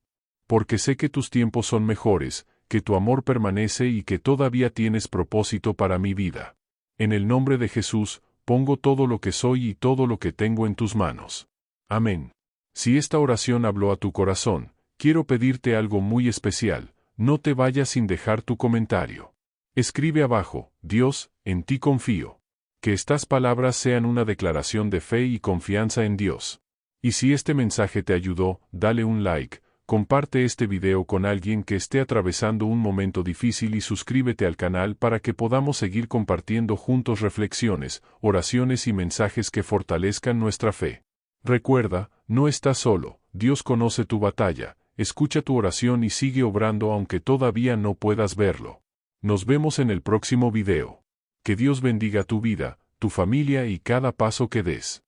Speaker 1: Porque sé que tus tiempos son mejores, que tu amor permanece y que todavía tienes propósito para mi vida. En el nombre de Jesús, pongo todo lo que soy y todo lo que tengo en tus manos. Amén. Si esta oración habló a tu corazón, quiero pedirte algo muy especial. No te vayas sin dejar tu comentario. Escribe abajo, Dios, en ti confío. Que estas palabras sean una declaración de fe y confianza en Dios. Y si este mensaje te ayudó, dale un like, comparte este video con alguien que esté atravesando un momento difícil y suscríbete al canal para que podamos seguir compartiendo juntos reflexiones, oraciones y mensajes que fortalezcan nuestra fe. Recuerda, no estás solo, Dios conoce tu batalla, escucha tu oración y sigue obrando aunque todavía no puedas verlo. Nos vemos en el próximo video. Que Dios bendiga tu vida, tu familia y cada paso que des.